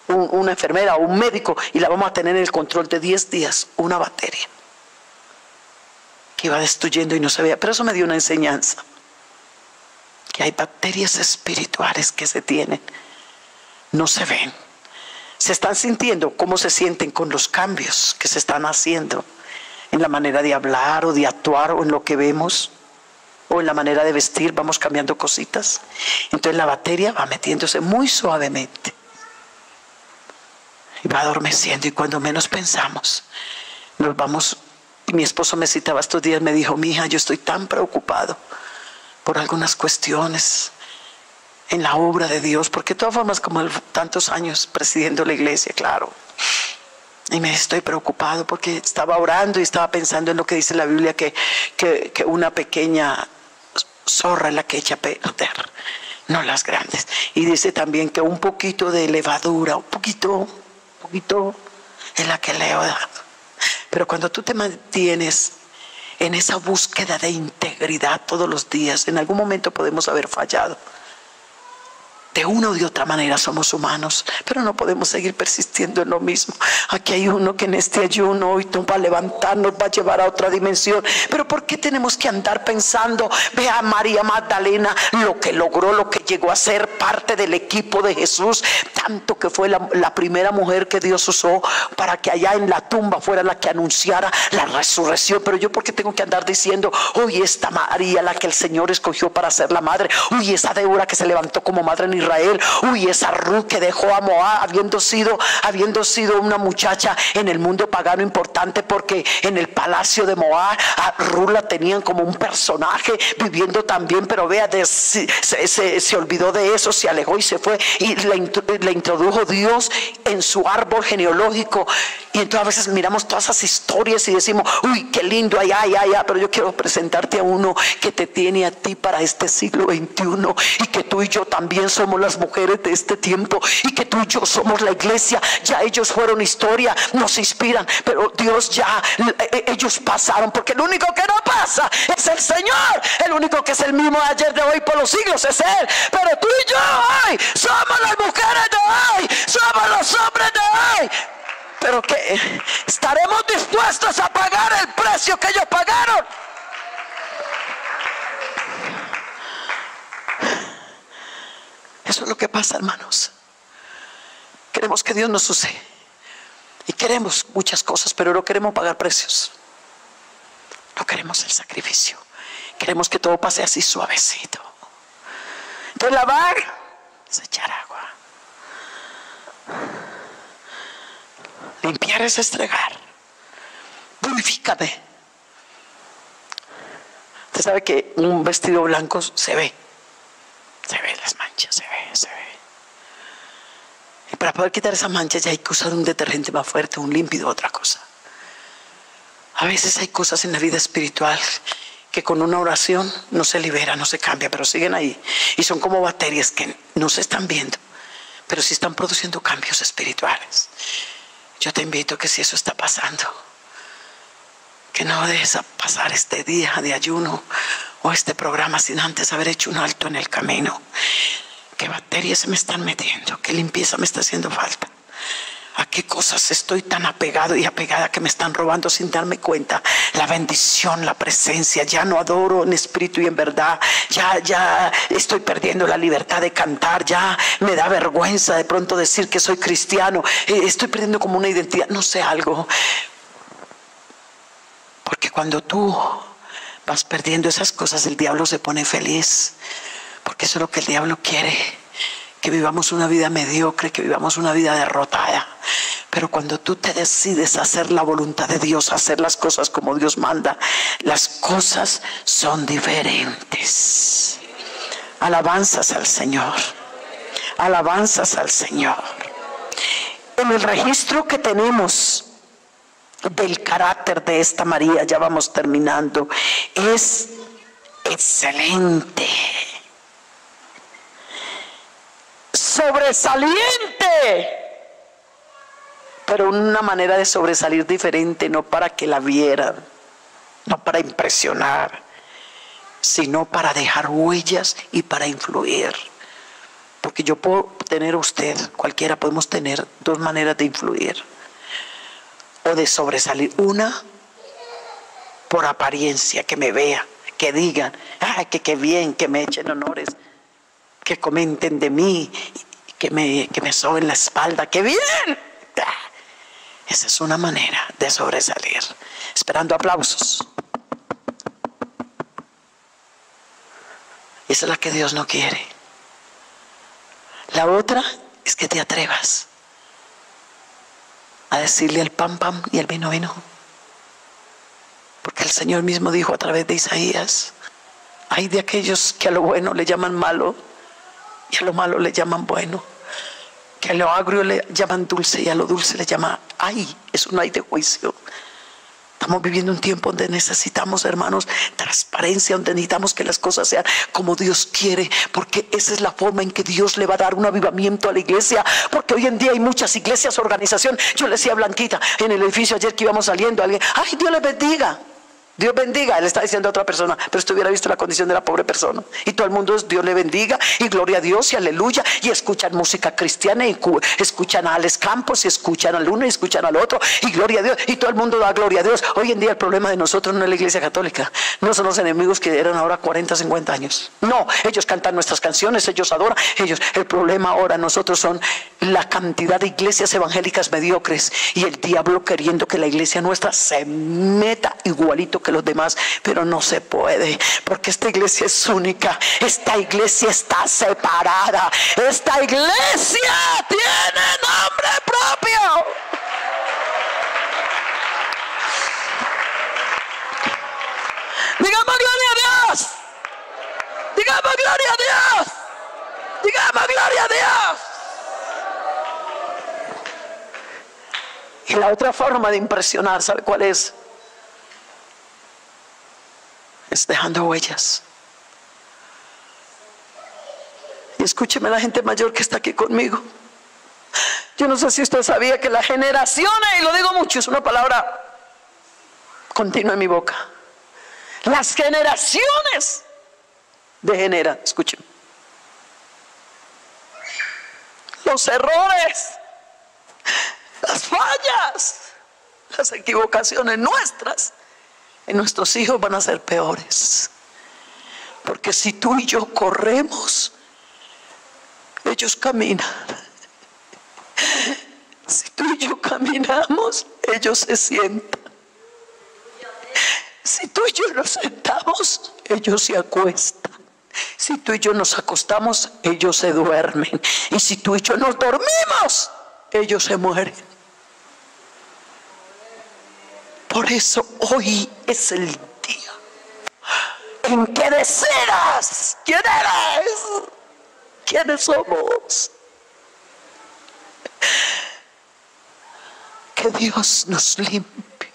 una enfermera o un médico y la vamos a tener en el control de 10 días, una bacteria que iba destruyendo y no se veía. Pero eso me dio una enseñanza, que hay bacterias espirituales que se tienen, no se ven, se están sintiendo cómo se sienten con los cambios que se están haciendo en la manera de hablar o de actuar o en lo que vemos o en la manera de vestir, vamos cambiando cositas. Entonces la bacteria va metiéndose muy suavemente y va adormeciendo, y cuando menos pensamos Nos vamos, y mi esposo me citaba estos días, me dijo: mi hija, yo estoy tan preocupado por algunas cuestiones en la obra de Dios, porque de todas formas, como tantos años presidiendo la iglesia, claro, y me estoy preocupado porque estaba orando y estaba pensando en lo que dice la Biblia, que una pequeña zorra es la que echa a perder, no las grandes. Y dice también que un poquito de levadura, un poquito es la que leuda. Pero cuando tú te mantienes en esa búsqueda de integridad todos los días, en algún momento podemos haber fallado. De una o de otra manera somos humanos, pero no podemos seguir persistiendo en lo mismo. Aquí hay uno que en este ayuno hoy nos va a levantar, nos va a llevar a otra dimensión. Pero ¿por qué tenemos que andar pensando? Ve a María Magdalena, lo que logró, lo que llegó a ser parte del equipo de Jesús, tanto que fue la primera mujer que Dios usó para que allá en la tumba fuera la que anunciara la resurrección. Pero yo, ¿por qué tengo que andar diciendo: uy, esta María, la que el Señor escogió para ser la madre? Uy, esa Débora que se levantó como madre en Israel. Uy, esa Ruth que dejó a Moab, habiendo sido una muchacha en el mundo pagano importante, porque en el palacio de Moab a Ruth la tenían como un personaje viviendo también. Pero vea, se olvidó de eso, se alejó y se fue, y le introdujo Dios en su árbol genealógico. Y entonces a veces miramos todas esas historias y decimos: uy, qué lindo, ay. Pero yo quiero presentarte a uno que te tiene a ti para este siglo XXI, y que tú y yo también somos las mujeres de este tiempo, y que tú y yo somos la iglesia. Ya ellos fueron historia, nos inspiran, pero Dios ya, ellos pasaron, porque el único que no pasa es el Señor. El único que es el mismo de ayer, de hoy, por los siglos es Él. Pero tú y yo hoy somos las mujeres de hoy, somos los hombres de hoy. Pero que estaremos dispuestos a pagar el precio que ellos pagaron. Eso es lo que pasa, hermanos. Queremos que Dios nos use y queremos muchas cosas, pero no queremos pagar precios. No queremos el sacrificio. Queremos que todo pase así suavecito. Entonces, lavar es echar agua. Limpiar es estregar. Purifícame. Usted sabe que un vestido blanco se ve las manchas, se ve. Y para poder quitar esas manchas ya hay que usar un detergente más fuerte, un límpido, otra cosa. A veces hay cosas en la vida espiritual que con una oración no se libera, no se cambia, pero siguen ahí. Y son como bacterias que no se están viendo, pero sí están produciendo cambios espirituales. Yo te invito a que, si eso está pasando, que no dejes pasar este día de ayuno o este programa sin antes haber hecho un alto en el camino. ¿Qué bacterias se me están metiendo? ¿Qué limpieza me está haciendo falta? ¿A qué cosas estoy tan apegado y apegada que me están robando sin darme cuenta? La bendición, la presencia. Ya no adoro en espíritu y en verdad. Ya estoy perdiendo la libertad de cantar. Ya me da vergüenza de pronto decir que soy cristiano. Estoy perdiendo como una identidad, no sé, algo. Porque cuando tú vas perdiendo esas cosas, el diablo se pone feliz. Porque eso es lo que el diablo quiere. Que vivamos una vida mediocre, que vivamos una vida derrotada. Pero cuando tú te decides a hacer la voluntad de Dios, a hacer las cosas como Dios manda, las cosas son diferentes. Alabanzas al Señor. Alabanzas al Señor. En el registro que tenemos del carácter de esta María, ya vamos terminando, es excelente, sobresaliente, pero una manera de sobresalir diferente, no para que la vieran, no para impresionar, sino para dejar huellas y para influir. Porque yo puedo tener, usted, cualquiera podemos tener dos maneras de influir o de sobresalir. Una, por apariencia, que me vea, que digan: ay, que bien, que me echen honores, que comenten de mí, que me soben la espalda, que bien. Esa es una manera de sobresalir, esperando aplausos. Esa es la que Dios no quiere. La otra es que te atrevas a decirle al pan, pan y al vino, vino: Porque el Señor mismo dijo a través de Isaías: hay de aquellos que a lo bueno le llaman malo y a lo malo le llaman bueno, que a lo agrio le llaman dulce y a lo dulce le llaman ay. Eso no hay de juicio. Estamos viviendo un tiempo donde necesitamos, hermanos, transparencia, donde necesitamos que las cosas sean como Dios quiere, porque esa es la forma en que Dios le va a dar un avivamiento a la iglesia. Porque hoy en día hay muchas iglesias, organización. Yo le decía a Blanquita en el edificio ayer que íbamos saliendo, alguien: ay, Dios les bendiga. Dios bendiga, él está diciendo a otra persona, pero usted hubiera visto la condición de la pobre persona. Y todo el mundo es Dios le bendiga y gloria a Dios y aleluya. Y escuchan música cristiana y escuchan a Alex Campos y escuchan al uno y escuchan al otro y gloria a Dios. Y todo el mundo da gloria a Dios. Hoy en día el problema de nosotros no es la iglesia católica, no son los enemigos que eran ahora 40, 50 años. No, ellos cantan nuestras canciones, ellos adoran, ellos. El problema ahora nosotros son la cantidad de iglesias evangélicas mediocres y el diablo queriendo que la iglesia nuestra se meta igualito que los demás, pero no se puede, porque esta iglesia es única, esta iglesia está separada, esta iglesia tiene nombre propio. Digamos gloria a Dios, digamos gloria a Dios, digamos gloria a Dios. Y la otra forma de impresionar, ¿sabe cuál es? Es dejando huellas. Y escúcheme, la gente mayor que está aquí conmigo, yo no sé si usted sabía que las generaciones, y lo digo mucho, es una palabra continua en mi boca, las generaciones degeneran. Escuchen, los errores, las fallas, las equivocaciones nuestras en nuestros hijos van a ser peores. Porque si tú y yo corremos, ellos caminan. Si tú y yo caminamos, ellos se sientan. Si tú y yo nos sentamos, ellos se acuestan. Si tú y yo nos acostamos, ellos se duermen. Y si tú y yo nos dormimos, ellos se mueren. Por eso hoy es el día en que deseas quién eres, quiénes somos. Que Dios nos limpie.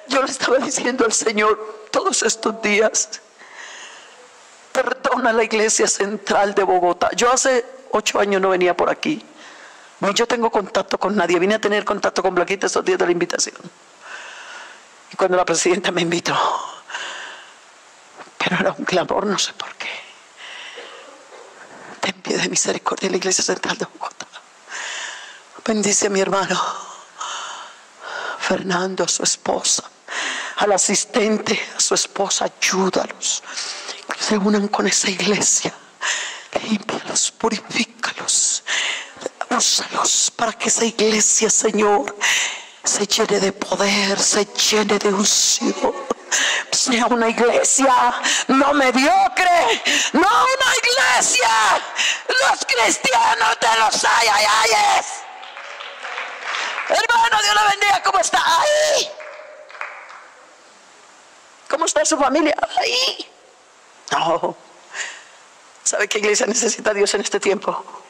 Yo le estaba diciendo al Señor todos estos días: perdona la iglesia central de Bogotá. Yo hace 8 años no venía por aquí. Ni yo tengo contacto con nadie. Vine a tener contacto con Blanquita estos días de la invitación. Y cuando la presidenta me invitó, pero era un clamor, no sé por qué: ten piedad de misericordia de la iglesia central de Bogotá. Bendice a mi hermano Fernando, a su esposa, al asistente, a su esposa. Ayúdalos, que se unan con esa iglesia. Límpialos, purifícalos. Úsalos para que esa iglesia, Señor, se llene de poder, se llene de unción. Sea una iglesia no mediocre, no una iglesia los cristianos de los ayayayes. Hermano, Dios le bendiga. ¿Cómo está? Ahí. ¿Cómo está su familia? Ahí. No. ¿Sabe qué iglesia necesita Dios en este tiempo?